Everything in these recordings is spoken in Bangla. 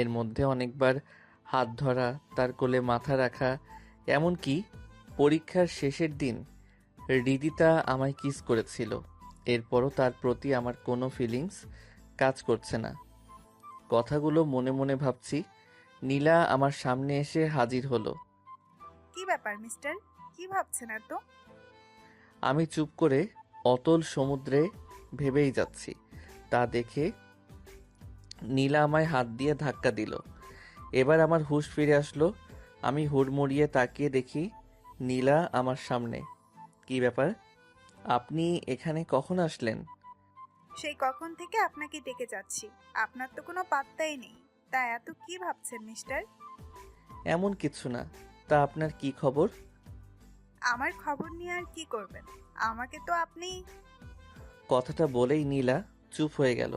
এর মধ্যে অনেকবার হাত ধরা, তার কোলে মাথা রাখা, এমনকি পরীক্ষার শেষের দিন হৃদিতা আমায় কিস করেছিল। এরপরও তার প্রতি আমার কোনো ফিলিংস কাজ করছে না। কথাগুলো মনে মনে ভাবছি। নীলা আমার সামনে এসে হাজির হলো। কি ব্যাপার মিস্টার? কি ভাবছেন এত? আমি চুপ করে অতল সমুদ্রে ভেবেই যাচ্ছি। তা দেখে নীলা আমায় হাত দিয়ে ধাক্কা দিল। এবার আমার হুঁশ ফিরে আসলো। আমি হুড়মুড়িয়ে তাকিয়ে দেখি নীলা আমার সামনে। কি ব্যাপার? আপনি এখানে কখন আসলেন? সেই কখন থেকে আপনাকে ডেকে যাচ্ছি, আপনার তো কোনো পাত্তাই নেই। তা এত কি ভাবছেন মিস্টার? এমন কিছু না। তা আপনার কি খবর? আমার খবর নিয়ে আর কি করবেন? আমাকে তো আপনি... কথাটা বলেই নীলা চুপ হয়ে গেল।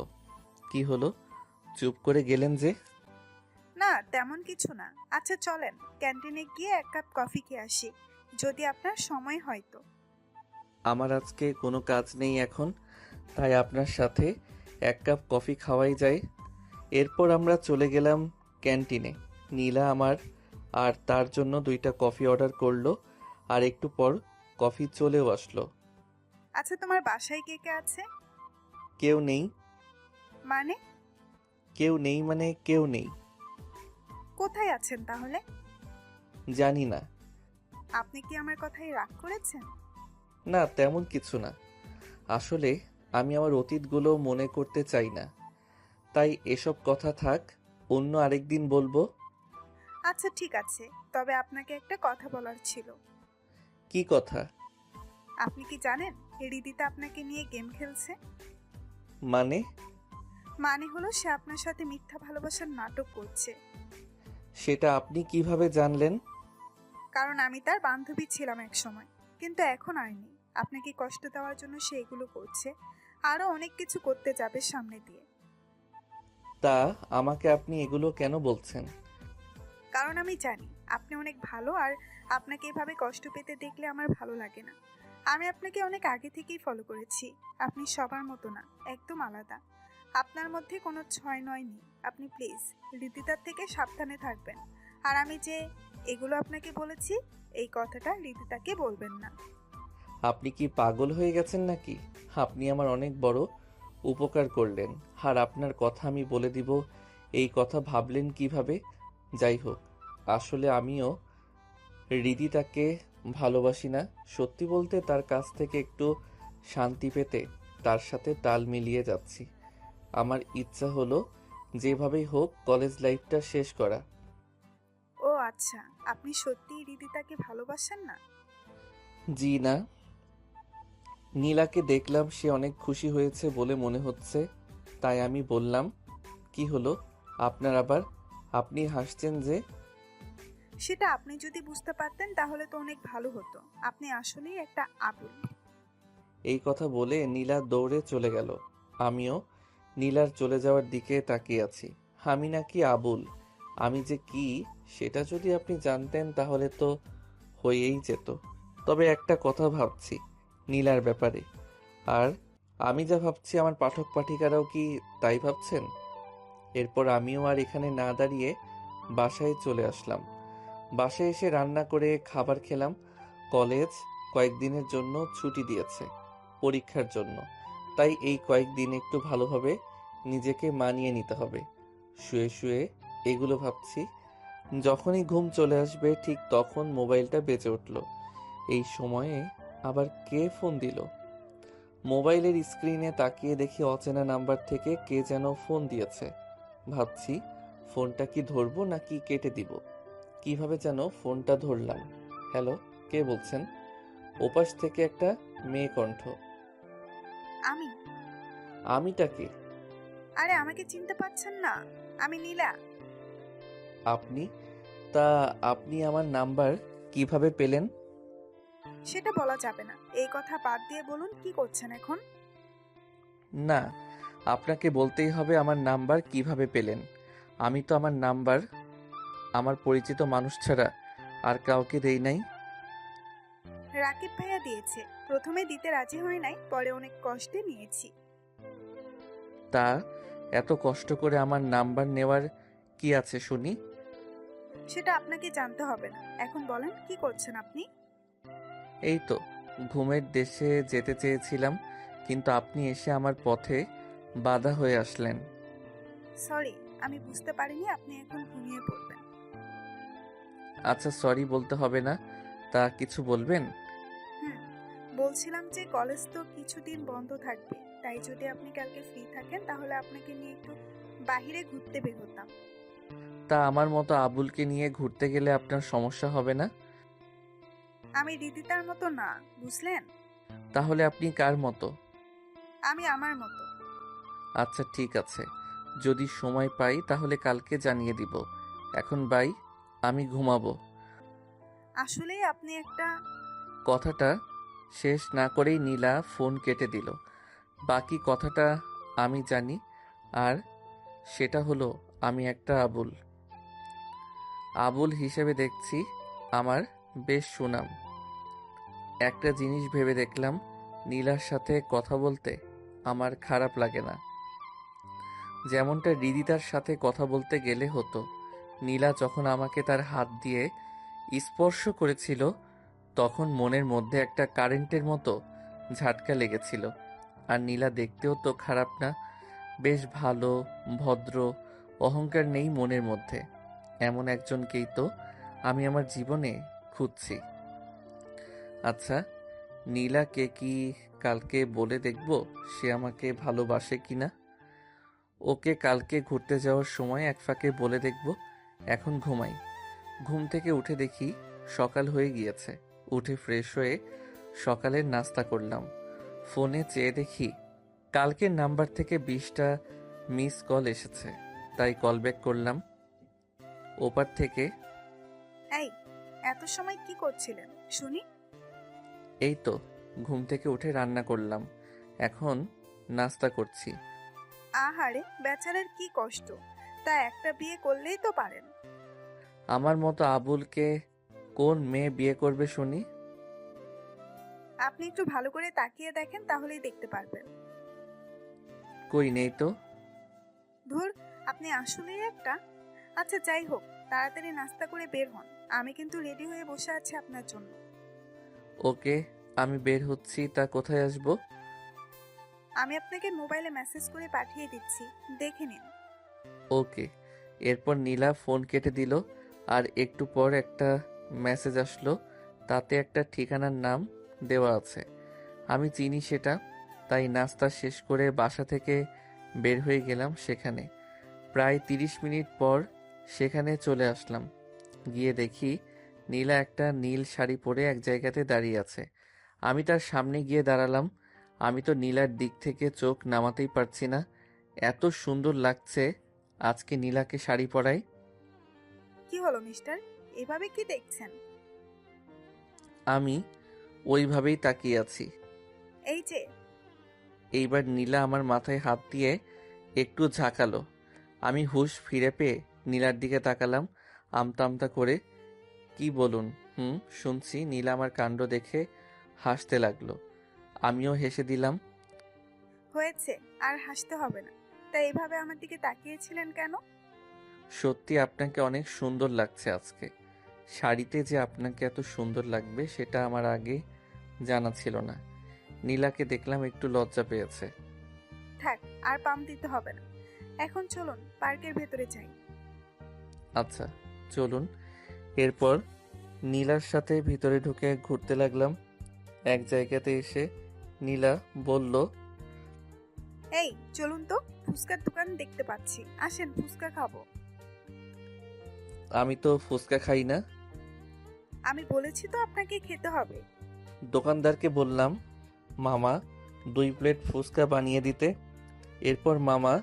কি হলো, চুপ করে গেলেন যে? না, তেমন কিছু না। আচ্ছা চলেন, ক্যান্টিনে গিয়ে এক কাপ কফি খেয়ে আসি, যদি আপনার সময় হয় তো। আমার আজকে কোনো কাজ নেই এখন, তাই আপনার সাথে এক কাপ কফি খাওয়াই যায়। এরপর আমরা চলে গেলাম ক্যান্টিনে। নীলা আমার আর তার জন্য 2টা কফি অর্ডার করলো। আর একটু পর কফি চলেও আসলো। আচ্ছা, তোমার বাসায় কে কে আছে? কেউ নেই। মানে? কেউ নেই মানে কেউ নেই। কোথায় আছেন তাহলে? জানি না। আপনি কি আমার কথায় রাগ করেছেন? না, তেমন কিছু না। আসলে আমি আমার অতীতগুলো মনে করতে চাই না, তাই এসব কথা থাক, অন্য আরেকদিন বলবো। আচ্ছা ঠিক আছে, তবে আপনাকে একটা কথা বলার ছিল। কি কথা? আপনি কি জানেন রিদিতা আপনাকে নিয়ে গেম খেলছে? মানে? মানে হলো সে আপনার সাথে মিথ্যা ভালোবাসার নাটক করছে। সেটা আপনি কিভাবে জানলেন? কারণ আমি তার বান্ধবী ছিলাম এক সময়, কিন্তু এখন আর নেই। আপনাকে কষ্ট দেওয়ার জন্য সে এগুলো করছে, আরো অনেক কিছু করতে যাবে সামনে দিয়ে। তা আমাকে আপনি এগুলো কেন বলছেন? কারণ আমি জানি আপনি অনেক ভালো, আর আপনাকে এভাবে কষ্ট পেতে দেখলে আমার ভালো লাগে না। আমি আপনাকে অনেক আগে থেকেই ফলো করেছি। আপনি সবার মতো না, একদম আলাদা। আপনার মধ্যে কোনো ছয় নয় নেই। আপনি প্লিজ রিদিতার থেকে সাবধানে থাকবেন। আর আমি যে এগুলো আপনাকে বলেছি, এই কথাটা রিদিতাকে বলবেন না। আপনি কি পাগল হয়ে গেছেন নাকি? আপনি আমার অনেক বড় উপকার করলেন, আর আপনার কথা আমি বলে দিব এই কথা ভাবলেন কিভাবে? যাই হোক, আসলে আমিও হৃদিতাকে ভালোবাসি না। সত্যি বলতে তার কাছ থেকে একটু শান্তি পেতে তার সাথে তাল মিলিয়ে যাচ্ছি। আমার ইচ্ছা হলো যেভাবেই হোক কলেজ লাইফটা শেষ করা। ও আচ্ছা, আপনি সত্যিই রিদিতাকে ভালোবাসেন না? জি না। নীলাকে দেখলাম সে অনেক খুশি হয়েছে বলে মনে হচ্ছে, তাই আমি বললাম, কি হলো আপনার আবার? আপনি হাসছেন যে? সেটা আপনি যদি বুঝতে পারতেন তাহলে তো অনেক ভালো হতো। আপনি আসলেই একটা আবুল। এই কথা বলে নীলা দৌড়ে চলে গেল। আমিও নীলার চলে যাওয়ার দিকে তাকিয়ে আছি। আমি নাকি আবুল? আমি যে কি সেটা যদি আপনি জানতেন তাহলে তো হয়েই যেত। তবে একটা কথা ভাবছি নীলার ব্যাপারে, আর আমি যা ভাবছি আমার পাঠক পাঠিকারাও কি তাই ভাবছেন? এরপর আমিও আর এখানে না দাঁড়িয়ে বাসায় চলে আসলাম। বাসায় এসে রান্না করে খাবার খেলাম। কলেজ কয়েকদিনের জন্য ছুটি দিয়েছে পরীক্ষার জন্য, তাই এই কয়েকদিন একটু ভালোভাবে নিজেকে মানিয়ে নিতে হবে। শুয়ে শুয়ে এগুলো ভাবছি। যখনই ঘুম চলে আসবে ঠিক তখন মোবাইলটা বেজে উঠল। এই সময়ে আবার কে ফোন দিল? মোবাইলের স্ক্রিনে তাকিয়ে দেখি অচেনা নাম্বার থেকে কে যেন ফোন দিয়েছে। ভাবছি ফোনটা কি ধরবো নাকি কেটে দিব। কিভাবে যেন ফোনটা ধরলাম। হ্যালো, কে বলছেন? ওপাশ থেকে একটা মেয়ে কণ্ঠ। আমি? আমিটাকে? আরে আমাকে চিনতে পারছেন না? আমি নীলা। আপনি? তা আপনি আমার নাম্বার কিভাবে পেলেন? সেটা বলা যাবে না। এই কথা বাদ দিয়ে বলুন কি করছেন এখন? না, আপনাকে বলতেই হবে আমার নাম্বার কিভাবে পেলেন। আমি তো আমার নাম্বার আমার পরিচিত মানুষ ছাড়া আর কাউকে দেই নাই। রাকিব ভাইয়া দিয়েছে। প্রথমে দিতে রাজি হয় নাই, পরে অনেক কষ্টে নিয়েছি। তা এত কষ্ট করে আমার নাম্বার নেওয়ার কি আছে শুনি? সেটা আপনাকে জানতে হবে না। এখন বলেন কি করছেন আপনি? এই তো ঘুমের দেশে যেতে চেয়েছিলাম, কিন্তু আপনি এসে আমার পথে বাধা হয়ে আসলেন। সরি, আমি বুঝতে পারিনি আপনি এখন ঘুমিয়ে পড়বেন। আচ্ছা, সরি বলতে হবে না। তা কিছু বলবেন? হুম, বলছিলাম যে কলেজ তো কিছুদিন বন্ধ থাকবে, তাই যদি আপনি কালকে ফ্রি থাকেন তাহলে আপনাকে নিয়ে একটু বাইরে ঘুরতে বের হতাম। তা আমার মতো আবুলকে নিয়ে ঘুরতে গেলে আপনার সমস্যা হবে না? আমি রিদিতার মতো না, বুঝলেন? তাহলে আপনি কার মতো? আমি আমার মতো। আচ্ছা ঠিক আছে, যদি সময় পাই তাহলে কালকে জানিয়ে দিব। এখন বাই, আমি ঘুমাবো। আসলেই আপনি একটা। কথাটা শেষ না করেই নীলা ফোন কেটে দিল। বাকি কথাটা আমি জানি, আর সেটা হলো আমি একটা আবুল। আবুল হিসেবে দেখছি আমার বেশ সুনাম। একটা জিনিস ভেবে দেখলাম, নীলার সাথে কথা বলতে আমার খারাপ লাগে না, যেমনটা রিদিতার সাথে কথা বলতে গেলে হতো। নীলা যখন আমাকে তার হাত দিয়ে স্পর্শ করেছিল, তখন মনের মধ্যে একটা কারেন্টের মতো ঝাটকা লেগেছিল। আর নীলা দেখতেও তো খারাপ না, বেশ ভালো, ভদ্র, অহংকার নেই মনের মধ্যে। এমন একজনকেই তো আমি আমার জীবনে খুঁজছি। আচ্ছা, নীলাকে কি কালকে বলে দেখব সে আমাকে ভালোবাসে কিনা? ওকে কালকে ঘুরতে যাওয়ার সময় এক ফাঁকে বলে দেখব। এখন ঘুমাই। ঘুম থেকে উঠে দেখি সকাল হয়ে গিয়েছে। উঠে ফ্রেশ হয়ে সকালের নাস্তা করলাম। ফোনে চেয়ে দেখি কালকের নাম্বার থেকে 20টা মিস কল এসেছে, তাই কল ব্যাক করলাম। ওপার থেকে, এই, এত সময় কি করছিলেন শুনি? এই তো ঘুম থেকে উঠে রান্না করলাম, এখন নাস্তা করছি। আহারে, বেচারার কি কষ্ট। তা একটা বিয়ে করলেই তো পারেন। আমার মতো আবুলকে কোন মেয়ে বিয়ে করবে শুনি? আপনি একটু ভালো করে তাকিয়ে দেখেন, তাহলেই দেখতে পারবেন। কই নেই তো। ধুর, আপনি আসলেই একটা। আচ্ছা যাই হোক, তাড়াতাড়ি নাস্তা করে বের হন। আমি কিন্তু রেডি হয়ে বসে আছি আপনার জন্য। ওকে, আমি বের হচ্ছি, তা কোথায় আসবো? আমি আপনাকে মোবাইলে মেসেজ করে পাঠিয়ে দিচ্ছি, দেখে নিন। ওকে। এরপর নীলা ফোন কেটে দিল, আর একটু পর একটা মেসেজ আসলো, তাতে একটা ঠিকানার নাম দেওয়া আছে। আমি চিনি সেটা, তাই নাস্তা শেষ করে বাসা থেকে বের হয়ে গেলাম সেখানে। প্রায় 30 মিনিট পর সেখানে চলে আসলাম। গিয়ে দেখি নীলা একটা নীল শাড়ি পরে এক জায়গাতে দাঁড়িয়ে আছে। আমি তার সামনে গিয়ে দাঁড়ালাম। আমি তো নীলার দিক থেকে চোখ নামাতেই পারছি না, এত সুন্দর লাগছে আজকে নীলাকে শাড়ি পরায়। কি হলো মিস্টার, এভাবে কি দেখছেন? আমি ওইভাবেই তাকিয়ে আছি। এই যে। এইবার নীলা আমার মাথায় হাত দিয়ে একটু ঝাঁকালো। আমি হুঁশ ফিরে পেয়ে নীলার দিকে তাকালাম আমতা আমতা করে। কি বলুন? হুম, শুনছি। নীলা আমার কাণ্ড দেখে হাসতে লাগলো। আমিও হেসে দিলাম। হয়েছে, আর হাসতে হবে না। তাই এভাবে আমার দিকে তাকিয়েছিলেন কেন? সত্যি আপনাকে অনেক সুন্দর লাগছে আজকে। শাড়িতে যে আপনাকে এত সুন্দর লাগবে সেটা আমার আগে জানা ছিল না। নীলাকে দেখলাম একটু লজ্জা পেয়েছে। থাক, আর পাম দিতে হবে না। এখন চলুন পার্কের ভেতরে যাই। আচ্ছা, চলুন। এরপর নীলার সাথে ভিতরে ঢুকে ঘুরতে লাগলাম। এক জায়গাতে এসে নীলা বলল, এই চলুন তো, ফুচকার দোকান দেখতে পাচ্ছি, আসেন ফুচকা খাবো। আমি তো ফুচকা খাই না। আমি বলেছি তো আপনাকে খেতে হবে। দোকানদারকে বললাম, মামা 2 প্লেট ফুচকা বানিয়ে দিতে। এরপর মামা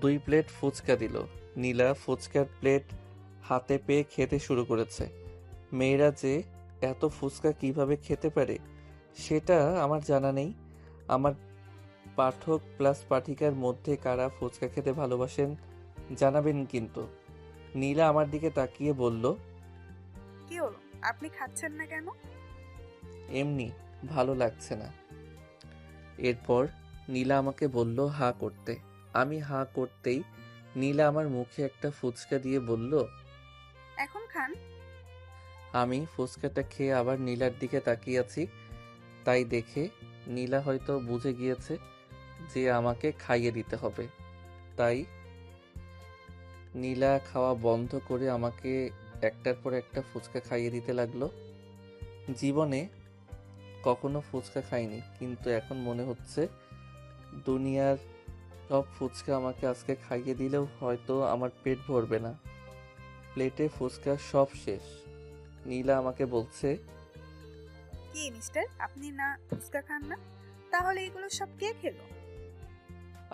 2 প্লেট ফুচকা দিল। নীলা ফুচকার প্লেট হাতে পেয়ে খেতে শুরু করেছে। মেয়েরা যে এত ফুচকা কিভাবে খেতে পারে সেটা আমার জানা নেই। আমার পাঠক প্লাস পাঠিকার মধ্যে কারা ফুচকা খেতে ভালোবাসেন জানাবেন কিন্তু। নীলা আমার দিকে তাকিয়ে বলল, কি হলো, আপনি খাচ্ছেন না কেন? এমনি, ভালো লাগছে না। এরপর নীলা আমাকে বলল হা করতে। আমি হা করতেই নীলা আমার মুখে একটা ফুচকা দিয়ে বলল। এখন খান। আমি ফুচকাটা খেয়ে আবার নীলার দিকে তাকিয়ে আছি। তাই দেখে নীলা হয়তো বুঝে গিয়েছে যে আমাকে খাইয়ে দিতে হবে। তাই নীলা খাওয়া বন্ধ করে আমাকে একটার পর একটা ফুচকা খাইয়ে দিতে লাগলো। জীবনে কখনো ফুচকা খাইনি, কিন্তু এখন মনে হচ্ছে দুনিয়ার সব ফুচকা আমাকে আজকে খাইয়ে দিলেও হয়তো আমার পেট ভরবে না। প্লেটে ফুচকা সব শেষ। নীলা আমাকে বলছে, কি মিস্টার, আপনি না ফুচকা খান না? তাহলে এগুলো সব কে খেলো?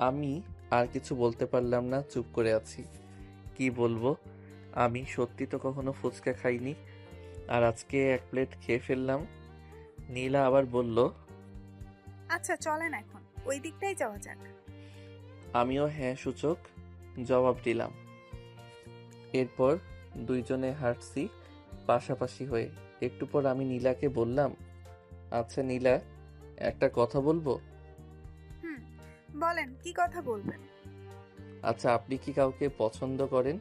আমি আর কিছু বলতে পারলাম না, চুপ করে আছি। কি বলবো, আমি সত্যি তো কখনো ফুচকা খাইনি, আর আজকে এক প্লেট খেয়ে ফেললাম। নীলা আবার বলল, আচ্ছা চলেন এখন ওই দিকটাই যাওয়া যাক। আমিও হ্যাঁ সূচক জবাব দিলাম। এরপর দুইজনে হাঁটছি পাশাপাশি হয়ে। একটু পর আমি নীলাকে বললাম, আচ্ছা নীলা, একটা কথা বলবো? হুম, বলেন কি কথা বলবেন। আচ্ছা, আপনি কি কাউকে পছন্দ করেন?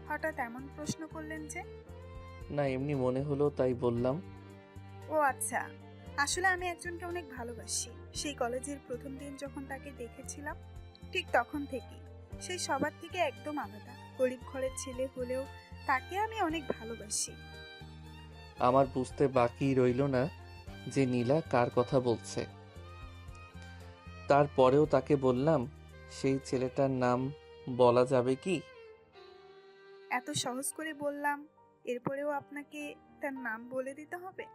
হঠাৎ এমন প্রশ্ন করলেন যে? না, এমনি মনে হলো তাই বললাম। ও আচ্ছা, আসলে আমি একজনকে অনেক ভালোবাসি। সেই কলেজের প্রথম দিন যখন তাকে দেখেছিলাম, ঠিক তখন থেকেই। সেই সবার থেকে একদম আলাদা। গরিব ঘরের ছেলে হলেও তাকে আমি অনেক ভালোবাসি। আমার বুঝতে বাকি রইল না যে নীলা কার কথা বলছে। তারপরেও তাকে বললাম, সেই ছেলেটার নাম বলা যাবে কি? এত সহজ করে বললাম, এরপরেও আপনাকে তার নাম বলে দিতে হবে?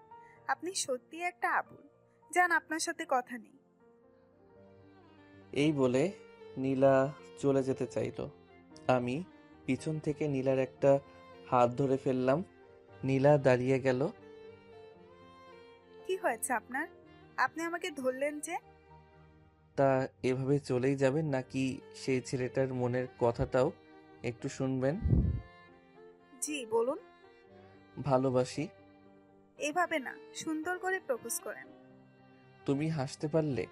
আপনি সত্যি একটা আবুল। যান, আপনার সাথে কথা নেই। এই বলে নীলা চলে যেতে চাইলো। আমি পিছন থেকে নীলার একটা হাত ধরে ফেললাম। নীলা দাঁড়িয়ে গেল। কি হয়েছে আপনার? আপনি আমাকে ধরলেন যে? তা এভাবে চলেই যাবেন নাকি সেই ছেলেটার মনের কথাটাও একটু শুনবেন? জি বলুন। ভালোবাসি। এভাবে না, সুন্দর করে প্রপোজ করেন। তুমি হাসতে পারলে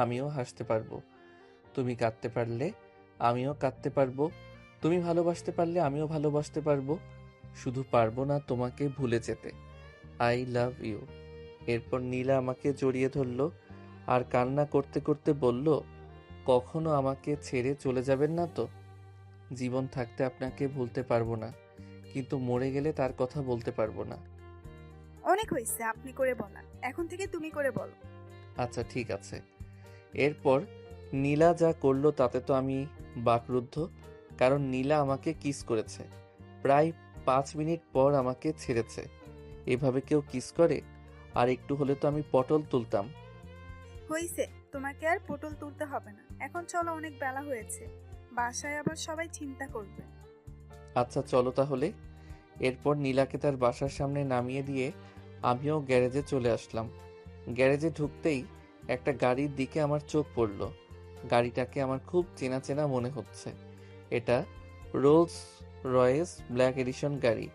আমিও হাসতে পারবো, তুমি কাঁদতে পারলে আমিও কাঁদতে পারবো, তুমি ভালোবাসতে পারলে আমিও ভালোবাসতে পারবো। শুধু পারবো না তোমাকে ভুলে যেতে। I love you. এরপর নীলা আমাকে জড়িয়ে ধরলো আর কান্না করতে করতে বলল, কখনো আমাকে ছেড়ে চলে যাবেন না তো? জীবন থাকতে আপনাকে ভুলতে পারবো না, কিন্তু মরে গেলে তার কথা বলতে পারবো না। অনেক হয়েছে আপনি করে বলা, এখন থেকে তুমি করে বলো। আচ্ছা ঠিক আছে। এরপর নীলা যা করলো তাতে তো আমি বাকরুদ্ধ, কারণ নীলা আমাকে কিস করেছে। প্রায় 5 মিনিট পর আমাকে ছেড়েছে। এভাবে কেউ কিস করে? আর একটু হলে তো আমি পটল তুলতাম। হয়েছে, তোমাকে আর পটল তুলতে হবে না। এখন চলো, অনেক বেলা হয়েছে। বাসায় আবার সবাই চিন্তা করবে। আচ্ছা চলো তাহলে। এরপর নীলাকে তার বাসার সামনে নামিয়ে দিয়ে আমিও গ্যারেজে চলে আসলাম। গ্যারেজে ঢুকতেই একটা গাড়ির দিকে আমার চোখ পড়ল। গাড়িটাকে আমার খুব চেনা চেনা মনে হচ্ছে। এটা রোলস রয়েস ব্ল্যাক এডিশন গাড়ি।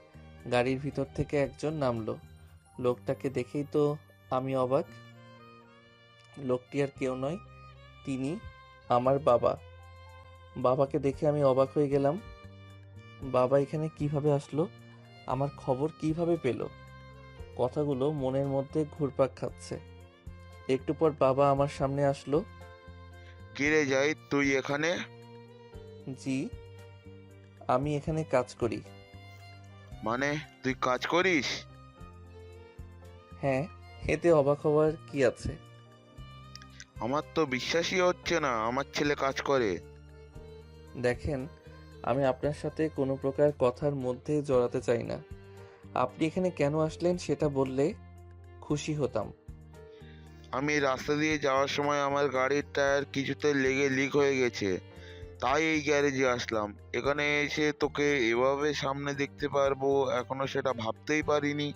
গাড়ির ভিতর থেকে একজন নামলো। লোকটাকে দেখেই তো আমি অবাক। লোকটি আর কেউ নয়, তিনি আমার বাবা। বাবাকে দেখে আমি অবাক হয়ে গেলাম। বাবা এখানে কিভাবে আসলো? আমার খবর কিভাবে পেল? কথাগুলো মনের মধ্যে ঘুরপাক খাচ্ছে। একটু পর বাবা আমার সামনে আসলো। কিরে যাই, তুই এখানে? জি, আমি এখানে কাজ করি। মানে তুই কাজ করিস? হ্যাঁ, এতে অবাক হওয়ার কি আছে? আমার তো বিশ্বাসই হচ্ছে না আমার ছেলে কাজ করে। দেখেন, আমি আপনার সাথে কোনো প্রকার কথার মধ্যে জড়াতে চাই না। আপনি এখানে কেন আসলেন সেটা বললে খুশি হতাম। আমি রাস্তা দিয়ে যাওয়ার সময় আমার গাড়ির টায়ার কিছুতে লেগে লিক হয়ে গেছে, তাই এই গ্যারেজে আসলাম। এখানে এসে তোকে এভাবে সামনে দেখতে পারবো এখনো সেটা ভাবতেই পারিনি।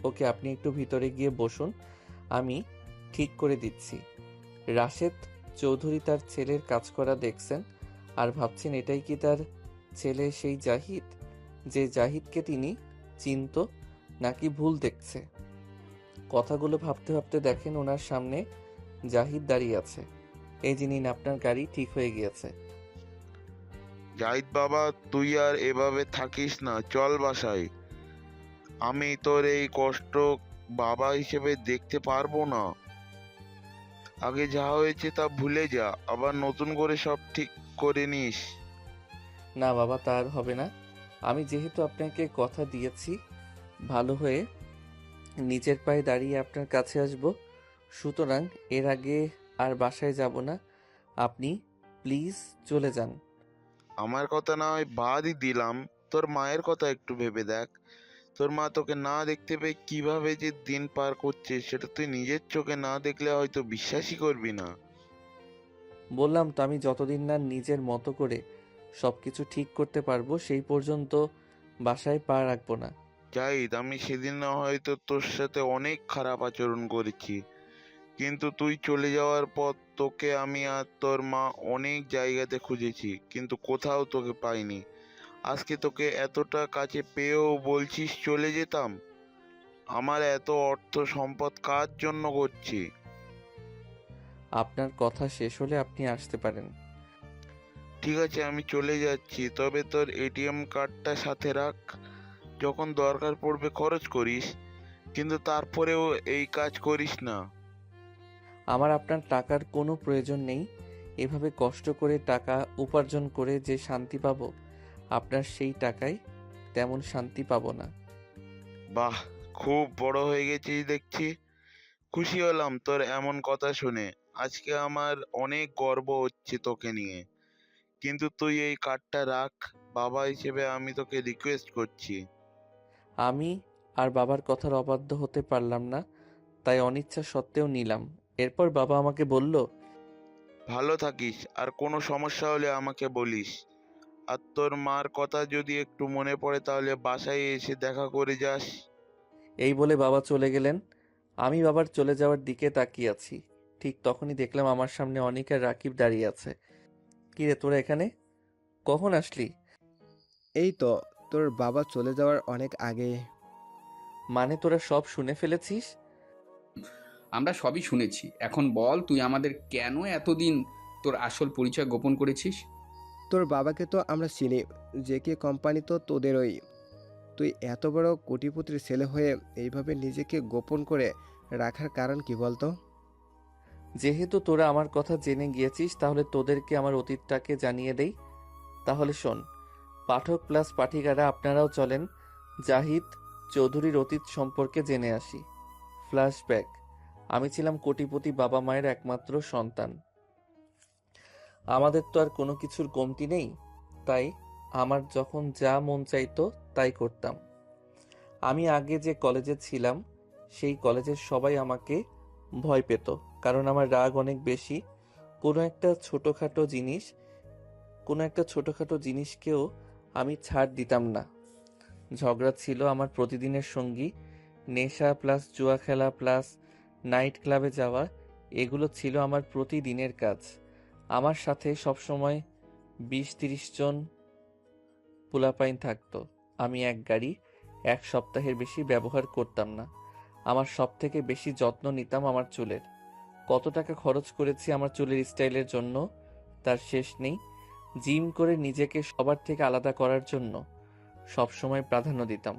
ওকে, আপনি একটু ভিতরে গিয়ে বসুন, আমি ঠিক করে দিচ্ছি। রাশেদ চৌধুরী তার ছেলের কাজ করা দেখছেন আর ভাবছেন এটাই কি তার ছেলে সেই জাহিদ, যে জাহিদকে তিনি চিনত, নাকি ভুল দেখছে? কথাগুলো ভাবতে ভাবতে দেখেন ওনার সামনে জাহিদ দাঁড়িয়ে আছে। এই যে নিন, আপনার গাড়ি ঠিক হয়ে গিয়েছে। জাহিদ বাবা, তুই আর এভাবে থাকিস না, চল বাসায়। আমি তোর এই কষ্ট বাবা হিসেবে দেখতে পারবো না। আগে যা হয়েছে তা ভুলে যা, আবার নতুন করে সব ঠিক করে নিস। না বাবা, তার হবে না। আমি যেহেতু আপনাকে কথা দিয়েছি, ভালো হয়ে নিজের পায়ে দাঁড়িয়ে আপনার কাছে আসব, সুতরাং এর আগে আর বাসায় যাব না। আপনি প্লিজ চলে যান। আমার কথা না হয় বাদই দিলাম, তোর মায়ের কথা একটু ভেবে দেখ। তোর মা তোকে না দেখতে পেয়ে কিভাবে যে দিন পার করছে সেটা তুই নিজের চোখে না দেখলে হয়তো বিশ্বাসই করবি না। বললাম তো, আমি যতদিন না নিজের মতো করে সব কিছু ঠিক করতে পারবো সেই পর্যন্ত বাসায় পা রাখবো না। জাহিদ, আমি সেদিন না হয়তো তোর সাথে অনেক খারাপ আচরণ করেছি, কিন্তু তুই চলে যাওয়ার পর তোকে আমি আর তোর মা অনেক জায়গাতে খুঁজেছি, কিন্তু কোথাও তোকে পাইনি। আজকে তোকে এতটা কাছে পেয়েও বলছিস চলে যেতাম? আমার এত অর্থ সম্পদ কার জন্য করছি? আপনার কথা শেষ হলে আপনি আসতে পারেন। ঠিক আছে, আমি চলে যাচ্ছি, তবে তোর এটিএম কার্ডটা সাথে রাখ। যখন দরকার পড়বে খরচ করিস, কিন্তু তারপরেও এই কাজ করিস না। আমার আপনার টাকার কোনো প্রয়োজন নেই। এভাবে কষ্ট করে টাকা উপার্জন করে যে শান্তি পাবো, আপনার সেই টাকায় তেমন শান্তি পাবো না। বাহ, খুব বড় হয়ে গেছিস দেখছি। খুশি হলাম তোর এমন কথা শুনে। আজকে আমার অনেক গর্ব হচ্ছে তোকে নিয়ে। কিন্তু তুই এই কার্ডটা রাখ। বাবা হিসেবে আমি তোকে রিকোয়েস্ট করছি। আমি আর বাবার কথার অবাধ্য হতে পারলাম না, তাই অনিচ্ছা সত্ত্বেও নিলাম। এরপর বাবা আমাকে বলল, ভালো থাকিস, আর কোনো সমস্যা হলে আমাকে বলিস। আর তোর মার কথা যদি একটু মনে পড়ে তাহলে বাসায় এসে দেখা করে যাস। এই বলে বাবা চলে গেলেন। আমি বাবার চলে যাওয়ার দিকে তাকিয়ে আছি। ঠিক তখনই দেখলাম আমার সামনে অনিক আর রাকিব দাঁড়িয়ে আছে। কি রে, তোরা এখানে কখন আসলি? এই তো, তোর বাবা চলে যাওয়ার অনেক আগে। মানে তোরা সব শুনে ফেলেছিস? আমরা সবই শুনেছি। এখন বল, তুই আমাদের কেন এতদিন তোর আসল পরিচয় গোপন করেছিস? তোর বাবাকে তো আমরা চিনি, যে কে কোম্পানি তো তোদেরই। তুই এত বড় কোটিপতির ছেলে হয়ে এইভাবে নিজেকে গোপন করে রাখার কারণ কি বলতো? যেহেতু তোরা আমার কথা জেনে গিয়েছিস, তাহলে তোদেরকে আমার অতীতটাকে জানিয়ে দেই। তাহলে শোন, পাঠক প্লাস পাঠিকারা আপনারাও চলেন জাহিদ চৌধুরীর অতীত সম্পর্কে জেনে আসি। ফ্ল্যাশব্যাক। আমি ছিলাম কোটিপতি বাবা মায়ের একমাত্র সন্তান। আমাদের তো আর কোনো কিছুর কমতি নেই, তাই আমার যখন যা মন চাইতো তাই করতাম। আমি আগে যে কলেজে ছিলাম সেই কলেজের সবাই আমাকে ভয় পেত, কারণ আমার রাগ অনেক বেশি। কোনো একটা ছোটোখাটো জিনিস কোনো একটা ছোটোখাটো জিনিসকেও আমি ছাড় দিতাম না। ঝগড়া ছিল আমার প্রতিদিনের সঙ্গী। নেশা প্লাস জুয়া খেলা প্লাস নাইট ক্লাবে যাওয়া, এগুলো ছিল আমার প্রতিদিনের কাজ। আমার সাথে সবসময় 20-30 জন পোলাপাইন থাকতো। আমি এক গাড়ি 1 সপ্তাহের বেশি ব্যবহার করতাম না। আমার সব থেকে বেশি যত্ন নিতাম আমার চুলের। কত টাকা খরচ করেছি আমার চুলের স্টাইলের জন্য তার শেষ নেই। জিম করে নিজেকে সবার থেকে আলাদা করার জন্য সব সময় প্রাধান্য দিতাম।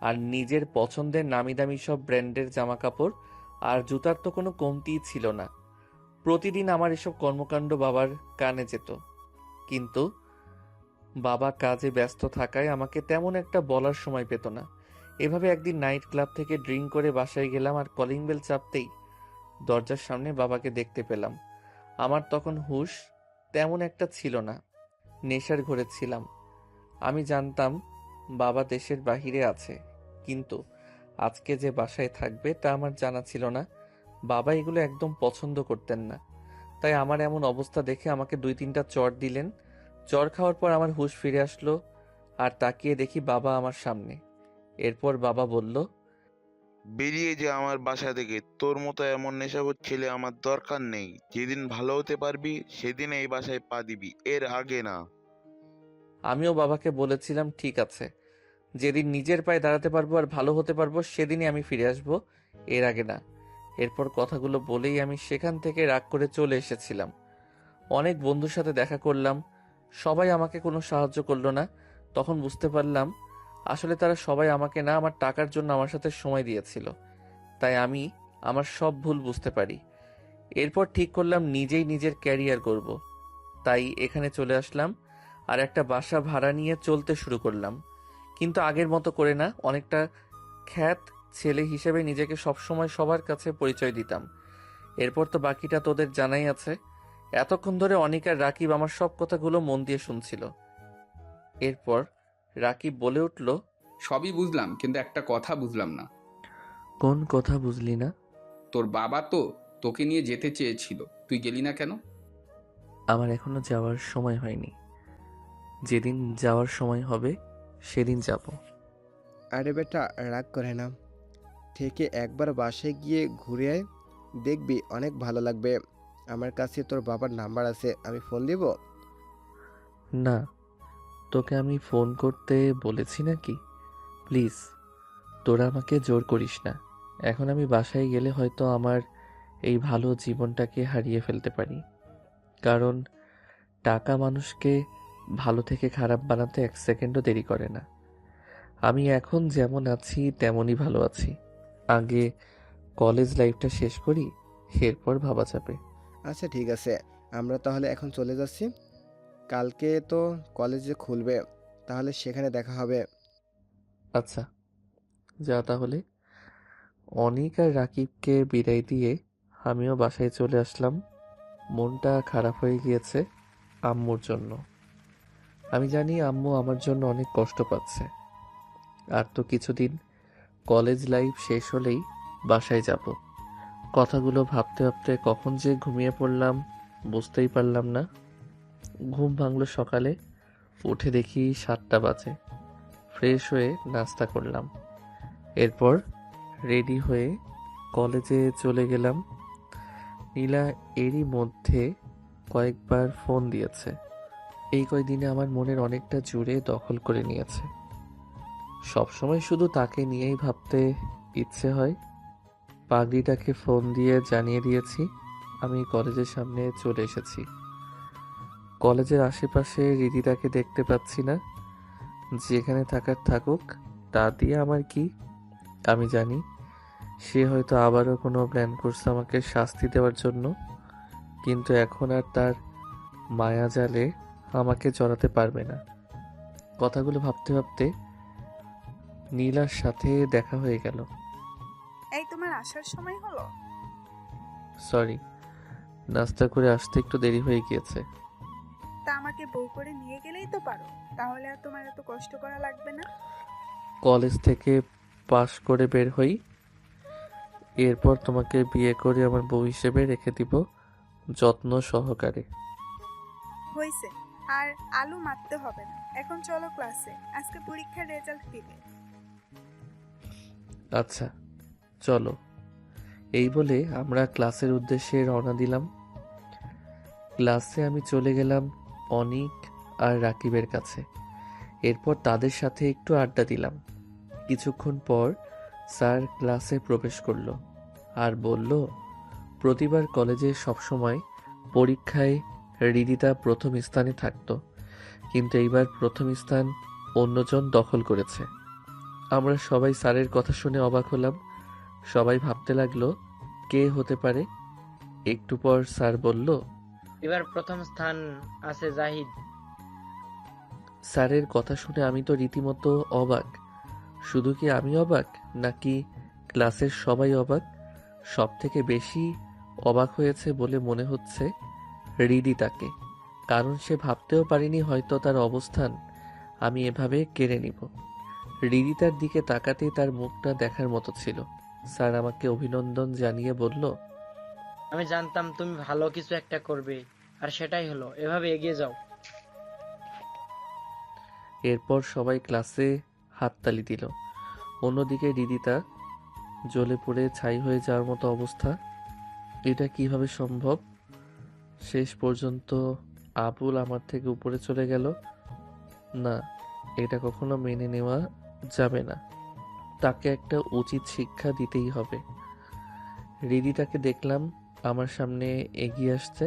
আর নিজের পছন্দের নামি দামি সব ব্র্যান্ডের জামা কাপড় আর জুতার তো কোনো কমতিই ছিল না। প্রতিদিন আমার এসব কর্মকাণ্ড বাবার কানে যেত, কিন্তু বাবা কাজে ব্যস্ত থাকায় আমাকে তেমন একটা বলার সময় পেত না। এভাবে একদিন নাইট ক্লাব থেকে ড্রিঙ্ক করে বাসায় গেলাম, আর কলিং বেল চাপতেই দরজার সামনে বাবাকে দেখতে পেলাম। আমার তখন হুঁশ তেমন একটা ছিল না, নেশার ঘরে ছিলাম। আমি জানতাম বাবা দেশের বাহিরে আছে, কিন্তু আজকে যে বাসায় থাকবে তা আমার জানা ছিল না। বাবা এগুলো একদম পছন্দ করতেন না, তাই আমার এমন অবস্থা দেখে আমাকে 2-3টা চড় দিলেন। চড় খাওয়ার পর আমার হুঁশ ফিরে আসলো, আর তাকিয়ে দেখি বাবা আমার সামনে। এরপর বাবা বলল, বেরিয়ে যা আমার বাসা থেকে। তোর মতো এমন নেশাখোর ছেলে আমার দরকার নেই। যেদিন ভালো হতে পারবি সেদিন এই বাসায় পা দিবি, এর আগে না। আমিও বাবাকে বলেছিলাম ঠিক আছে, যেদিন নিজের পায়ে দাঁড়াতে পারবো আর ভালো হতে পারবো সেদিনই আমি ফিরে আসবো, এর আগে না। এরপর কথাগুলো বলেই আমি সেখান থেকে রাগ করে চলে এসেছিলাম। অনেক বন্ধুর সাথে দেখা করলাম, সবাই আমাকে কোনো সাহায্য করলো না। তখন বুঝতে পারলাম আসলে তারা সবাই আমাকে না, আমার টাকার জন্য আমার সাথে সময় দিয়েছিল। তাই আমি আমার সব ভুল বুঝতে পারি। এরপর ঠিক করলাম নিজেই নিজের ক্যারিয়ার করব। তাই এখানে চলে আসলাম আর একটা বাসা ভাড়া নিয়ে চলতে শুরু করলাম। কিন্তু আগের মতো করে না, অনেকটা খ্যাত ছেলে হিসেবে নিজেকে সবসময় সবার কাছে পরিচয় দিতাম। এরপর তো বাকিটা তোদের জানাই আছে। এতক্ষণ ধরে অনিক আর রাকিব আমার সব কথাগুলো মন দিয়ে শুনছিল। এরপর রাকিব বলে উঠল, সবই বুঝলাম, কিন্তু একটা কথা বুঝলাম না। কোন কথা বুঝলি না? তোর বাবা তো তোকে নিয়ে যেতে চেয়েছিল, তুই গেলি না কেন? আমার এখনো যাওয়ার সময় হয়নি। যেদিন যাওয়ার সময় হবে সেদিন যাব। আরে বেটা, রাগ করে না, থেকে একবার বাসায় গিয়ে ঘুরে আয়, দেখবি অনেক ভালো লাগবে। আমার কাছে তোর বাবার নাম্বার আছে, আমি ফোন দিব। না, তোকে আমি ফোন করতে বলেছি নাকি? প্লিজ, তোরা আমাকে জোর করিস না। এখন আমি বাসায় গেলে হয়তো আমার এই ভালো জীবনটাকে হারিয়ে ফেলতে পারি। কারণ টাকা মানুষকে ভালো থেকে খারাপ বানাতে এক সেকেন্ডও দেরি করে না। আমি এখন যেমন আছি তেমনই ভালো আছি। আগে কলেজ লাইফটা শেষ করি, এরপর ভাবা যাবে। আচ্ছা ঠিক আছে, আমরা তাহলে এখন চলে যাচ্ছি। কালকে তো কলেজে খুলবে, তাহলে সেখানে দেখা হবে। আচ্ছা, যা তাহলে। অনিক আর রাকিবকে বিদায় দিয়ে আমিও বাসায় চলে আসলাম। মনটা খারাপ হয়ে গিয়েছে আম্মুর জন্য। আমি জানি আম্মু আমার জন্য অনেক কষ্ট পাচ্ছে। আর তো কিছুদিন, কলেজ লাইফ শেষ হলেই বাসায় যাব। কথাগুলো ভাবতে ভাবতে কখন যে ঘুমিয়ে পড়লাম বুঝতেই পারলাম না। ঘুম ভাঙলো সকালে, উঠে দেখি 7টা বাজে। ফ্রেশ হয়ে নাস্তা করলাম। এরপর রেডি হয়ে কলেজে চলে গেলাম। নীলা এরই মধ্যে কয়েকবার ফোন দিয়েছে। এই কয়দিনে আমার মনের অনেকটা জুড়ে দখল করে নিয়েছে। সবসময় শুধু তাকে নিয়েই ভাবতে ইচ্ছে হয়। পাগড়িটাকে ফোন দিয়ে জানিয়ে দিয়েছি আমি কলেজের সামনে চলে এসেছি। কলেজের আশেপাশে রীতিতাকে দেখতে পাচ্ছি না। যেখানে থাকার থাকুক, তা দিয়ে আমার কি? আমি জানি সে হয়তো আবারও কোনো প্ল্যান করছে আমাকে শাস্তি দেওয়ার জন্য। কিন্তু এখন আর তার মায়াজালে আমাকে জড়াতে পারবে না। কথাগুলো ভাবতে ভাবতে নীলার সাথে দেখা হয়ে গেল। এই তোমার আসার সময় হলো? সরি, নাস্তা করে আসতে একটু দেরি হয়ে গিয়েছে। তা আমাকে বউ করে নিয়ে গেলেই তো পারো, তাহলে আর তোমার এত কষ্ট করা লাগবে না। কলেজ থেকে পাশ করে বের হই, এরপর তোমাকে বিয়ে করে আমার বউ হিসেবে রেখে দিব যত্ন সহকারে। হয়েছে, আর আলু মারতে হবে না। এখন চলো ক্লাসে, আজকে পরীক্ষার রেজাল্ট দিবে। আচ্ছা, চলো। এই বলে আমরা ক্লাসের উদ্দেশ্যে রওনা দিলাম। ক্লাসে আমি চলে গেলাম অনিক আর রাকিবের কাছে। এরপর তাদের সাথে একটু আড্ডা দিলাম। কিছুক্ষণ পর স্যার ক্লাসে প্রবেশ করলো আর বলল, প্রতিবার কলেজে সবসময় পরীক্ষায় হৃদিতা প্রথম স্থানে থাকতো, কিন্তু এইবার প্রথম স্থান অন্যজন দখল করেছে। আমরা সবাই স্যারের কথা শুনে অবাক হলাম। সবাই ভাবতে লাগলো কে হতে পারে। একটু পর স্যার বলল, এবার প্রথম স্থান আছে জাহিদ। স্যারের কথা শুনে আমি তো রীতিমতো অবাক। শুধু কি আমি অবাক, নাকি ক্লাসের সবাই অবাক? সব থেকে বেশি অবাক হয়েছে বলে মনে হচ্ছে হৃদিতাকে। কারণ সে ভাবতেও পারেনি হয়তো তার অবস্থান আমি এভাবে কেড়ে নিব। হৃদিতার দিকে তাকাতেই তার মুখটা দেখার মতো ছিল। স্যার আমাকে অভিনন্দন জানিয়ে বলল, আমি জানতাম তুমি ভালো কিছু একটা করবে, আর সেটাই হলো। এভাবে এগিয়ে যাও। এরপর সবাই ক্লাসে হাততালি দিল। অন্যদিকে হৃদিতা জ্বলে পুড়ে ছাই হয়ে যাওয়ার মতো অবস্থা। এটা কিভাবে সম্ভব? শেষ পর্যন্ত আবুল আমার থেকে উপরে চলে গেল। না, এটা কখনো মেনে নেওয়া যাবে না। তাকে একটা উচিত শিক্ষা দিতেই হবে। হৃদিতাকে দেখলাম আমার সামনে এগিয়ে আসছে।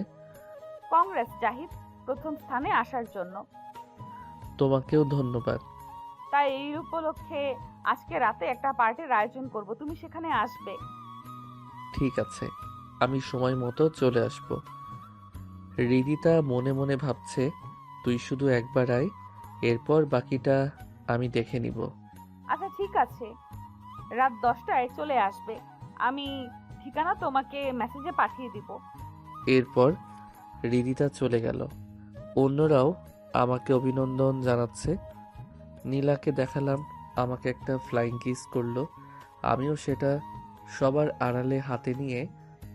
কংগ্রেস জাহিদ, প্রথম স্থানে আসার জন্য। তোমাকেও ধন্যবাদ। তাই এই উপলক্ষে আজকে রাতে একটা পার্টির আয়োজন করব, তুমি সেখানে আসবে। ঠিক আছে, আমি সময় মতো চলে আসব। হৃদিতা মনে মনে ভাবছে, তুই শুধু একবার আয়, এরপর বাকিটা আমি দেখে নিব। আচ্ছা ঠিক আছে, রাত 10টায় চলে আসবে। আমি ঠিকানা তোমাকে মেসেজে পাঠিয়ে দিব। এরপর হৃদিতা চলে গেল। অন্যরাও আমাকে অভিনন্দন জানাচ্ছে। নীলাকে দেখালাম, আমাকে একটা ফ্লাইং কিস করলো। আমিও সেটা সবার আড়ালে হাতে নিয়ে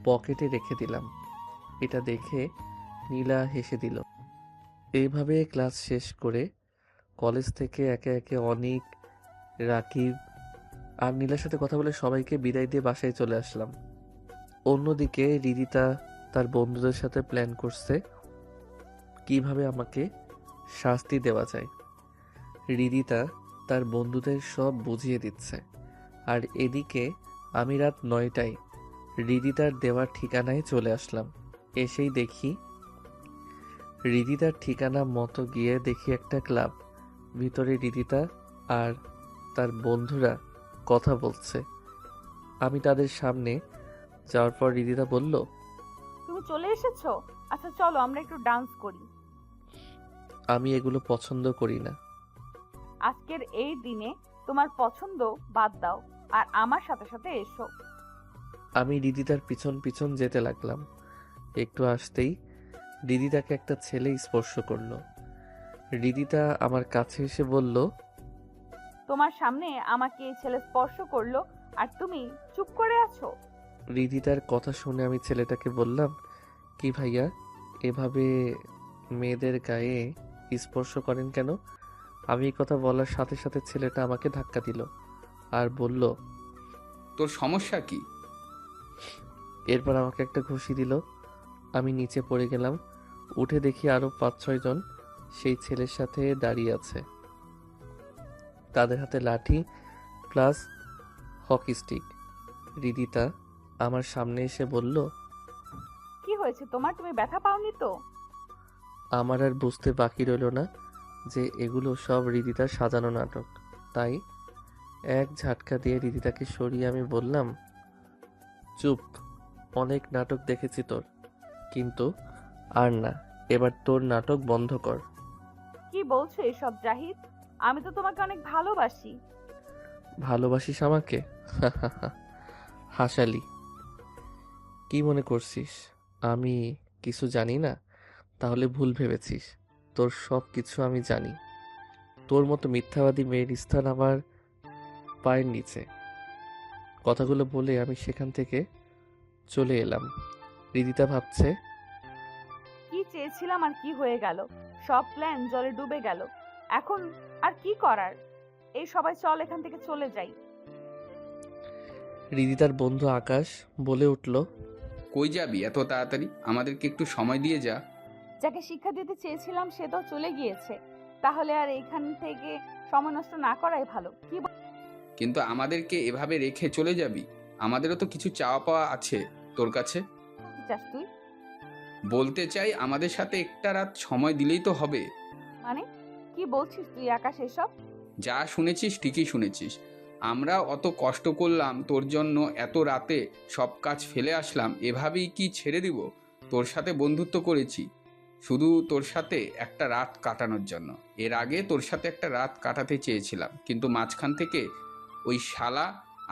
পকেটে রেখে দিলাম। এটা দেখে নীলা হেসে দিল। এইভাবে ক্লাস শেষ করে কলেজ থেকে একে একে অনিক, রাকিব আর নীলার সাথে কথা বলে সবাইকে বিদায় দিয়ে বাসায় চলে আসলাম। অন্যদিকে হৃদিতা তার বন্ধুদের সাথে প্ল্যান করছে কিভাবে আমাকে শাস্তি দেওয়া যায়। হৃদিতা তার বন্ধুদের সব বুঝিয়ে দিচ্ছে। আর এদিকে আমি রাত 9টায় হৃদিতার দেওয়ার ঠিকানায় চলে আসলাম। এসেই দেখি হৃদিতার ঠিকানা মতো গিয়ে দেখি একটা ক্লাব। ভিতরে হৃদিতা আর তার বন্ধুরা কথা বলছে। আমি তাদের সামনে যাওয়ার পর হৃদিতা বলল, তুমি চলে এসেছো? আচ্ছা চলো আমরা একটু ডান্স করি। আমি এগুলো পছন্দ করি না। আজকের এই দিনে তোমার পছন্দ বাদ দাও আর আমার সাথে সাথে এসো। আমি হৃদিতার পিছন পিছন যেতে লাগলাম। একটু আসতেই হৃদিতাকে একটা ছেলে স্পর্শ করলো। হৃদিতা আমার কাছে এসে বলল, তোমার সামনে আমাকে এই ছেলে স্পর্শ করলো আর তুমি চুপ করে আছো? হৃদিতার কথা শুনে আমি ছেলেটাকে বললাম, কি ভাইয়া, এভাবে মেয়েদের গায়ে স্পর্শ করেন কেন? আমি এই কথা বলার সাথে সাথে ছেলেটা আমাকে ধাক্কা দিল আর বলল, তোর সমস্যা কি? এরপর আমাকে একটা ঘুষি দিল। আমি নিচে পড়ে গেলাম। উঠে দেখি আরো 5-6 জন সেই ছেলের সাথে দাঁড়িয়ে আছে। তাদের হাতে লাঠি প্লাস হকি স্টিক। হৃদিতা আমার সামনে এসে বলল, কি হয়েছে তোমার? তুমি ব্যথা পাওনি তো? আমার আর বুঝতে বাকি রইল না যে এগুলো সব হৃদিতার সাজানো নাটক। তাই এক ঝাটকা দিয়ে হৃদিতাকে সরিয়ে আমি বললাম, চুপ, অনেক নাটক দেখেছি তোর, কিন্তু আর না, এবার তোর নাটক বন্ধ কর। কি বলছো এসব জাহিদ? আমি তো তোমাকে অনেক ভালোবাসি। ভালোবাসিস আমাকে? হাসালি। কি মনে করছিস আমি কিছু জানি না? তাহলে ভুল ভেবেছিস। তোর সব কিছু আমি জানি। তোর মতো মিথ্যাবাদী মেয়ের স্থান আমার পায়ের নিচে। কথাগুলো বলে আমি সেখান থেকে চলে এলাম। হৃদিতা ভাবছে, কি চেয়েছিলাম আর কি হয়ে গেল? সব প্ল্যান জলে ডুবে গেল। এখন আর কি করার? এই সবাই চল এখান থেকে চলে যাই। হৃদিতার বন্ধু আকাশ বলে উঠল, কই যাবি এত তাড়াতাড়ি? আমাদেরকে একটু সময় দিয়ে যা। যাকে শিক্ষা দিতে চেয়েছিলাম সে তো চলে গিয়েছে, তাহলে আর এখান থেকে সময় নষ্ট না করাই ভালো। কি কিন্তু আমাদেরকে এভাবে রেখে চলে যাবি? আমাদেরও তো কিছু চাওয়া পাওয়া আছে তোর কাছে। বলতে চাস তুই? বলতে চাই, আমাদের সাথে একটা রাত সময় দিলেই তো হবে। মানে কি বলছিস তুই আকাশ এসব? যা শুনেছিস ঠিকই শুনেছিস। আমরা অত কষ্ট করলাম তোর জন্য, এত রাতে সব কাজ ফেলে আসলাম, এভাবেই কি ছেড়ে দিব? তোর সাথে বন্ধুত্ব করেছি শুধু তোর সাথে একটা রাত কাটানোর জন্য। এর আগে তোর সাথে একটা রাত কাটাতে চেয়েছিলাম, কিন্তু মাঝখান থেকে ওই শালা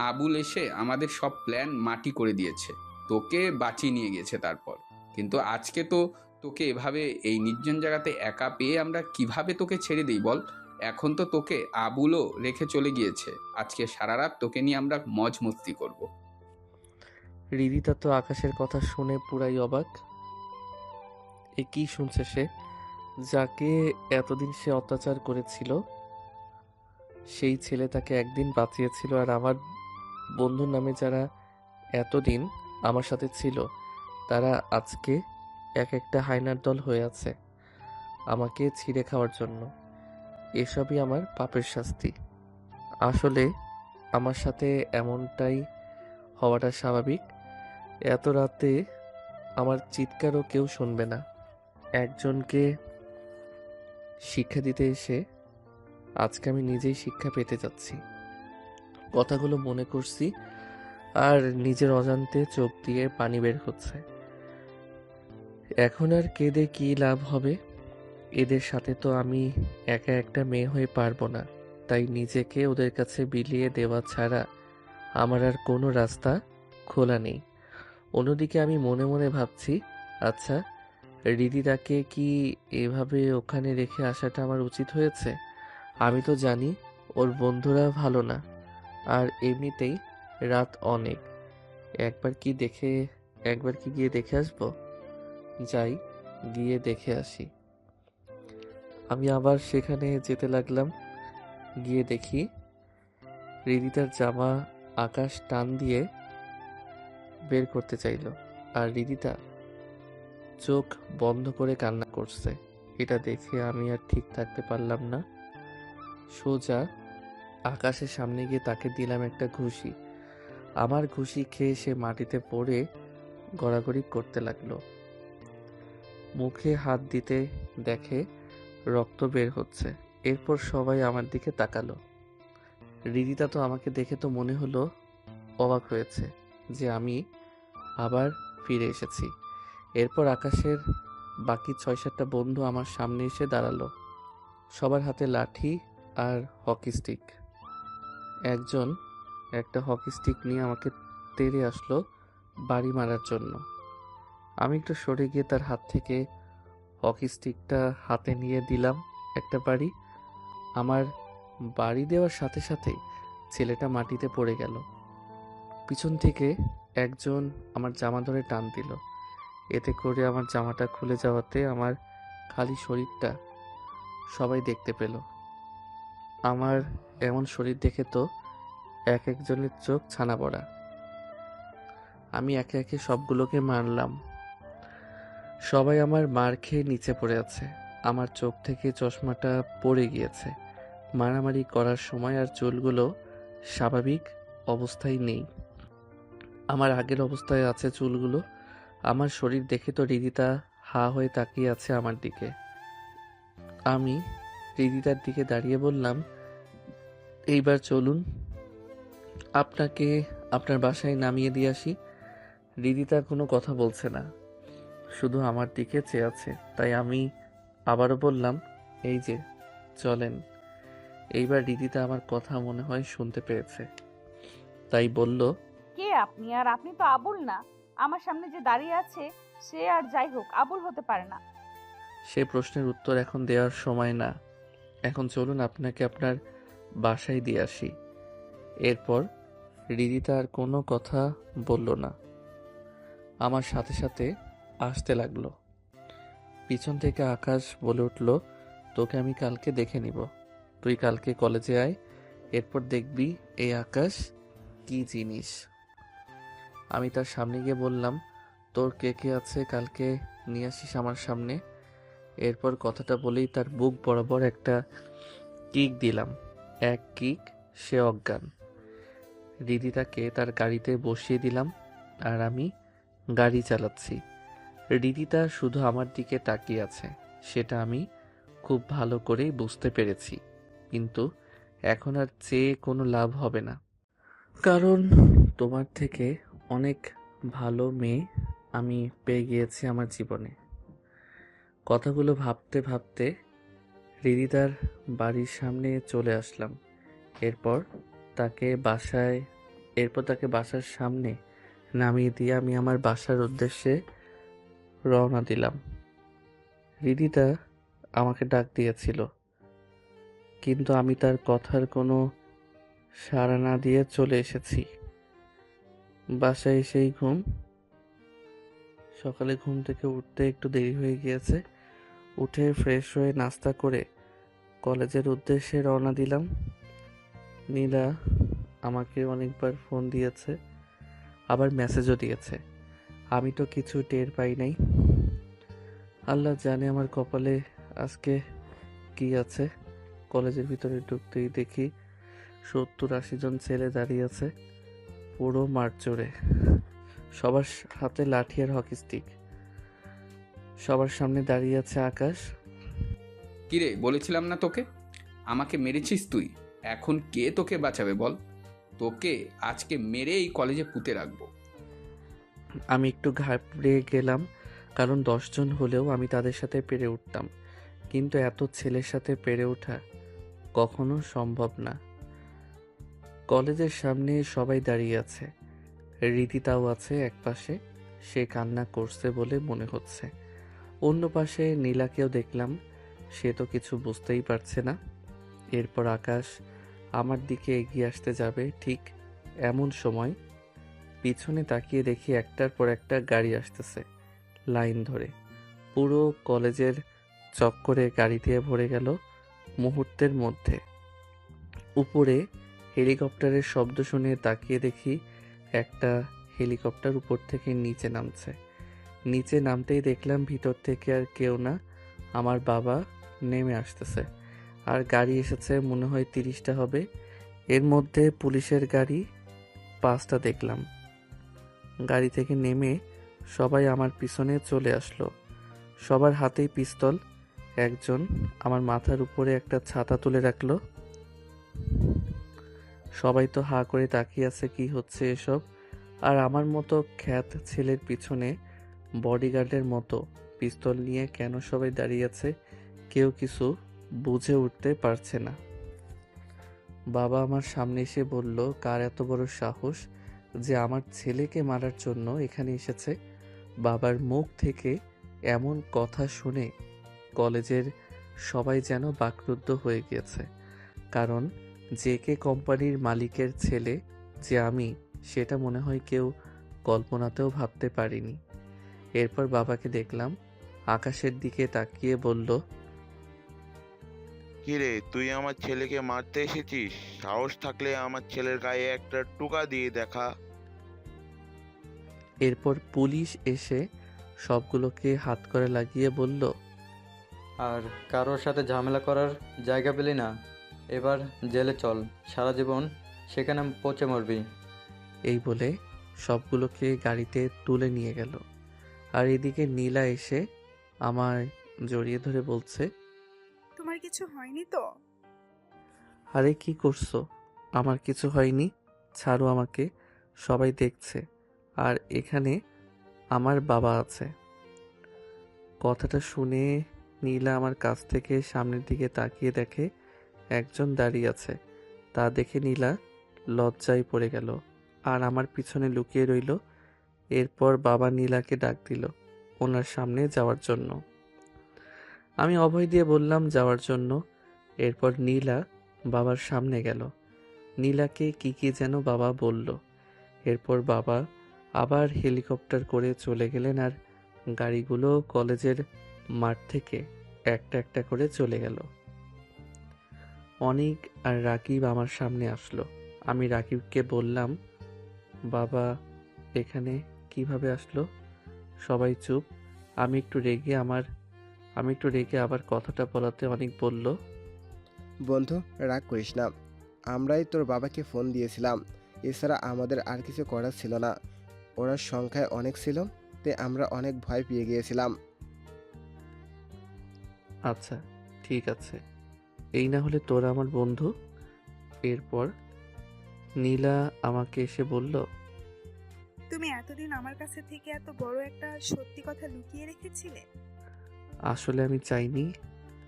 আবুল এসে আমাদের সব প্ল্যান মাটি করে দিয়েছে, তোকে বাঁচিয়ে নিয়ে গেছে তারপর। কিন্তু আজকে তো তোকে এভাবে এই নির্জন জায়গাতে একা পেয়ে আমরা কিভাবে তোকে ছেড়ে দিই বল? এখন তো তোকে আবুলও রেখে চলে গিয়েছে। আজকে সারা রাত তোকে নিয়ে আমরা মজ মস্তি করব। হৃদিতা তো আকাশের কথা শুনে পুরাই অবাক। এ কি শুনছে সে? যাকে এতদিন সে অত্যাচার করেছিল, সেই ছেলে তাকে একদিন বাঁচিয়েছিল, আর আমার বন্ধুর নামে যারা এতদিন আমার সাথে ছিল তারা আজকে এক একটা হায়নার দল হয়ে আছে আমাকে ছিঁড়ে খাওয়ার জন্য। এসবই আমার পাপের শাস্তি। আসলে আমার সাথে এমনটাই হওয়াটা স্বাভাবিক। এত রাতে আমার চিৎকারও কেউ শুনবে না। একজনকে শিক্ষা দিতে এসে আজকে আমি নিজেই শিক্ষা পেতে যাচ্ছি। কথাগুলো মনে করছি আর নিজের অজান্তে চোখ দিয়ে পানি বের হচ্ছে। এখন আর কেঁদে কি লাভ হবে? এদের সাথে তো আমি একা একটা মেয়ে হয়ে পারবো না। তাই নিজেকে ওদের কাছে বিলিয়ে দেওয়া ছাড়া আমার আর কোনো রাস্তা খোলা নেই। অন্যদিকে আমি মনে মনে ভাবছি, আচ্ছা রিদিতাকে কি এভাবে ওখানে রেখে আসাটা আমার উচিত হয়েছে? আমি তো জানি ওর বন্ধুরা ভালো না, আর এমনিতেই রাত অনেক। একবার কি গিয়ে দেখে আসবো? যাই, গিয়ে দেখে আসি। আমি আবার সেখানে যেতে লাগলাম। গিয়ে দেখি রিদিতার জামা আকাশ টান দিয়ে বের করতে চাইলো, আর রিদিতা চোখ বন্ধ করে কান্না করছে। এটা দেখে আমি আর ঠিক থাকতে পারলাম না। সোজা আকাশের সামনে গিয়ে তাকে দিলাম একটা ঘুষি। আমার ঘুষি খেয়ে সে মাটিতে পড়ে গড়াগড়ি করতে লাগলো। মুখে হাত দিতে দেখে রক্ত বের হচ্ছে। এরপর সবাই আমার দিকে তাকালো। রিদিতা তো আমাকে দেখে তো মনে হলো অবাক হয়েছে যে আমি আবার ফিরে এসেছি। এরপর আকাশের বাকি ৬-৭টা বন্ধু আমার সামনে এসে দাঁড়ালো। সবার হাতে লাঠি আর হকি স্টিক। একজন একটা হকি স্টিক নিয়ে আমাকে তেড়ে আসলো বাড়ি মারার জন্য। আমি একটু সরে গিয়ে তার হাত থেকে হকি স্টিকটা হাতে নিয়ে দিলাম একটা বাড়ি। আমার বাড়ি দেওয়ার সাথে সাথেই ছেলেটা মাটিতে পড়ে গেল। পিছন থেকে একজন আমার জামা ধরে টান দিল। এতে করে আমার জামাটা খুলে যাওয়াতে আমার খালি শরীরটা সবাই দেখতে পেল। আমার এমন শরীর দেখে তো এক একজনের চোখ ছানা পড়া। আমি একে একে সবগুলোকে মারলাম। সবাই আমার মার খেয়ে নিচে পড়ে আছে। আমার চোখ থেকে চশমাটা পড়ে গিয়েছে। মারামারি করার সময় আর চুলগুলো স্বাভাবিক অবস্থায় নেই। আমার আগের অবস্থায় আছে চুলগুলো। আমার শরীর দেখে তো রিদিতা হা হয়ে তাকিয়ে আছে আমার দিকে। আমি রিদিতার দিকে দাঁড়িয়ে বললাম, এইবার চলুন, আপনাকে আপনার বাসায় নামিয়ে দিয়ে আসি। রিদিতা কোনো কথা বলছে না, শুধু আমার দিকে চেয়ে আছে। তাই আমি আবারও বললাম, এই যে চলেন। এইবার রিদিতা আমার কথা মনে হয় শুনতে পেয়েছে, তাই বলল, কে আপনি? আর আপনি তো আবুল না। আমার সামনে যে দাঁড়িয়ে আছে সে আর যাই হোক আবুল হতে পারে না। সে প্রশ্নের উত্তর এখন দেওয়ার সময় না। এখন চলুন আপনাকে আপনার বাসায় দিয়ে আসি। এরপর রিদিতা আর কোনো কথা বলল না, আমার সাথে সাথে আসতে লাগলো। পিছন থেকে আকাশ বলে উঠল, তোকে আমি কালকে দেখে নিব। তুই কালকে কলেজে আয়, এরপর দেখবি এই আকাশ কি জিনিস। আমি তার সামনে গিয়ে বললাম, তোর কে কে আছে কালকে নিয়ে আসিস আমার সামনে। এরপর কথাটা বলেই তার বুক বরাবর একটা কিক দিলাম। এক কিক, সে অজ্ঞান। রিদিতাকে তার গাড়িতে বসিয়ে দিলাম আর আমি গাড়ি চালাচ্ছি। রিদিতা শুধু আমার দিকে তাকিয়ে আছে, সেটা আমি খুব ভালো করেই বুঝতে পেরেছি। কিন্তু এখন আর চেয়ে কোনো লাভ হবে না, কারণ তোমার থেকে অনেক ভালো মেয়ে আমি পেয়ে গিয়েছি আমার জীবনে। কথাগুলো ভাবতে ভাবতে রিদিতার বাড়ির সামনে চলে আসলাম। এরপর তাকে বাসার সামনে নামিয়ে দিয়ে আমি আমার বাসার উদ্দেশ্যে রওনা দিলাম। রিদিতা আমাকে ডাক দিয়েছিল, কিন্তু আমি তার কথার কোনো সাড়া না দিয়ে চলে এসেছি। বাসায় এসেই সকালে ঘুম থেকে উঠতে একটু দেরি হয়ে গিয়েছে। উঠে ফ্রেশ হয়ে নাস্তা করে কলেজের উদ্দেশ্যে রওনা দিলাম। নীলা আমাকে অনেকবার ফোন দিয়েছে, আবার মেসেজও দিয়েছে। আমি তো কিছু টের পাই নাই। আল্লাহ জানে আমার কপালে আজকে কি আছে। কলেজের ভিতরে ঢুকতেই দেখি 70-80 জন ছেলে দাঁড়িয়ে আছে, পুরো মাঠ জুড়ে। সবার হাতে লাঠি আর হকি স্টিক। সবার সামনে দাঁড়িয়ে আছে আকাশ। কিরে, বলেছিলাম না তোকে? আমাকে মেরেছিস তুই, এখন কে তোকে বাঁচাবে বল? তোকে আজকে মেরে এই কলেজে পুঁতে রাখবো। আমি একটু ঘাবড়ে গেলাম, কারণ 10 জন হলেও আমি তাদের সাথে পেরে উঠতাম, কিন্তু এত ছেলের সাথে পেরে ওঠা কখনো সম্ভব না। কলেজের সামনে সবাই দাঁড়িয়ে আছে, রীতিতাও আছে একপাশে, সে কান্না করছে বলে মনে হচ্ছে। অন্য পাশে নীলাকেও দেখলাম, সে তো কিছু বুঝতেই পারছে না। এরপর আকাশ আমার দিকে এগিয়ে আসতে যাবে, ঠিক এমন সময় পিছনে তাকিয়ে দেখি একটার পর একটা গাড়ি আসতেছে লাইন ধরে। পুরো কলেজের চক্করে গাড়ি দিয়ে ভরে গেল মুহূর্তের মধ্যে। উপরে হেলিকপ্টারের শব্দ শুনে তাকিয়ে দেখি একটা হেলিকপ্টার উপর থেকে নিচে নামছে। নিচে নামতেই দেখলাম ভিতর থেকে আর কেউ না, আমার বাবা নেমে আসতেছে। আর গাড়ি এসেছে মনে হয় 30টা হবে। এর মধ্যে পুলিশের গাড়ি 5টা দেখলাম। গাড়ি থেকে নেমে সবাই আমার পিছনে চলে আসলো, সবার হাতেই পিস্তল। একজন আমার মাথার উপরে একটা ছাতা তুলে রাখলো। সবাই তো হা করে তাকিয়ে আছে, কি হচ্ছে এসব? আর আমার মতো খ্যাত ছেলের পিছনে বডিগার্ডের মতো পিস্তল নিয়ে কেন সবাই দাঁড়িয়ে আছে, কেউ কিছু বুঝে উঠতে পারছে না। বাবা আমার সামনে এসে বলল, কার এত বড় সাহস যে আমার ছেলেকে মারার জন্য এখানে এসেছে? বাবার মুখ থেকে এমন কথা শুনে কলেজের সবাই যেন বাকরুদ্ধ হয়ে গিয়েছে, কারণ জেকে কোম্পানির মালিকের ছেলে যে আমি, সেটা মনে হয় কেউ কল্পনাতেও ভাবতে পারিনি। এরপর বাবাকে দেখলাম আকাশের দিকে তাকিয়ে বলল, কিরে, তুই আমার ছেলেকে মারতে এসেছিস? সাহস থাকলে আমার ছেলের গায়ে একটা টোকা দিয়ে দেখা। এরপর পুলিশ এসে সবগুলোকে হাতকড়া লাগিয়ে বলল, আর কারোর সাথে ঝামেলা করার জায়গা পেলি না, এবার জেলে চল, সারা জীবন সেখানে পচে মরবি। এই বলে সবগুলোকে গাড়িতে তুলে নিয়ে গেল। আর এদিকে নীলা এসে আমায় জড়িয়ে ধরে বলছে, তোমার কিছু হয়নি তো? আরে কি করছো? আমার কিছু হয়নি, ছাড়ো আমাকে, সবাই দেখছে, আর এখানে আমার বাবা আছে। কথাটা শুনে নীলা আমার কাছ থেকে সামনের দিকে তাকিয়ে দেখে একজন দাঁড়িয়ে আছে। তা দেখে নীলা লজ্জায় পড়ে গেল আর আমার পিছনে লুকিয়ে রইল। এরপর বাবা নীলাকে ডাক দিল ওনার সামনে যাওয়ার জন্য। আমি অভয় দিয়ে বললাম যাওয়ার জন্য। এরপর নীলা বাবার সামনে গেল। নীলাকে কি কি যেন বাবা বলল। এরপর বাবা আবার হেলিকপ্টার করে চলে গেলেন, আর গাড়িগুলো কলেজের মাঠ থেকে একটা একটা করে চলে গেল। অনিক আর রাকিব আমার সামনে আসলো। আমি রাকিবকে বললাম, বাবা এখানে কিভাবে আসলো? সবাই চুপ। আমি একটু রেগে আবার কথাটা বলাতে অনিক বলল, বন্ধু, রাগ করিস না, আমরাই তোর বাবাকে ফোন দিয়েছিলাম, এছাড়া আমাদের আর কিছু করার ছিল না। ওরা সংখ্যায় অনেক ছিল, তাই আমরা অনেক ভয় পেয়ে গিয়েছিলাম। আচ্ছা ঠিক আছে, এই না হলে তোরা আমার বন্ধু? এরপর নীলা আমাকে এসে বলল, তুমি এতদিন আমার কাছে থেকে এত বড় একটা সত্যি কথা লুকিয়ে রেখেছিলে? আসলে আমি চাইনি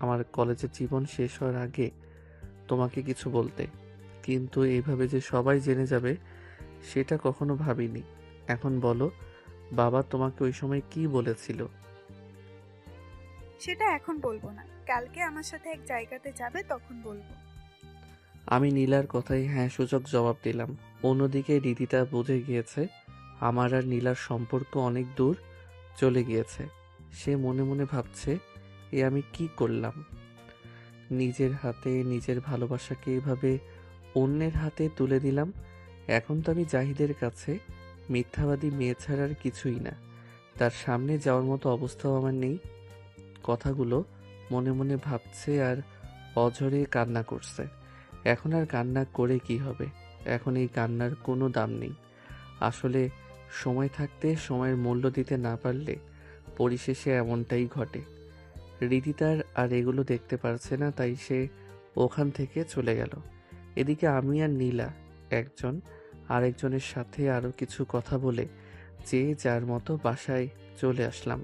আমার কলেজের জীবন শেষ হওয়ার আগে তোমাকে কিছু বলতে, কিন্তু এইভাবে যে সবাই জেনে যাবে সেটা কখনো ভাবিনি। এখন বলো, বাবা তোমাকে ওই সময় কি বলেছিল? সেটা এখন বলবো না, কালকে আমার সাথে এক জায়গাতে যাবে, তখন বলবো। আমি নীলার কথাই হ্যাঁ সূচক জবাব দিলাম। অন্যদিকে রীতিতা বুঝে গিয়েছে আমার আর নীলার সম্পর্ক অনেক দূর চলে গিয়েছে। সে মনে মনে ভাবছে, এ আমি কি করলাম? নিজের হাতে নিজের ভালোবাসাকে এভাবে অন্যের হাতে তুলে দিলাম। এখন তো আমি জাহিদের কাছে মিথ্যাবাদী মেয়ে ছাড়ার কিছুই না। তার সামনে যাওয়ার মতো অবস্থাও আমার নেই। কথাগুলো মনে মনে ভাবছে আর অঝরে কান্না করছে। এখন আর কান্না করে কি হবে? এখন এই কান্নার কোনো দাম নেই। আসলে সময় থাকতে সময়ের মূল্য দিতে না পারলে পরিশেষে এমনটাই ঘটে। রিদিতার আর এগুলো দেখতে পারছে না, তাই সে ওখান থেকে চলে গেল। এদিকে আমি আর নীলা একজন আরেকজনের সাথে আরও কিছু কথা বলে যে যার মতো বাসায় চলে আসলাম।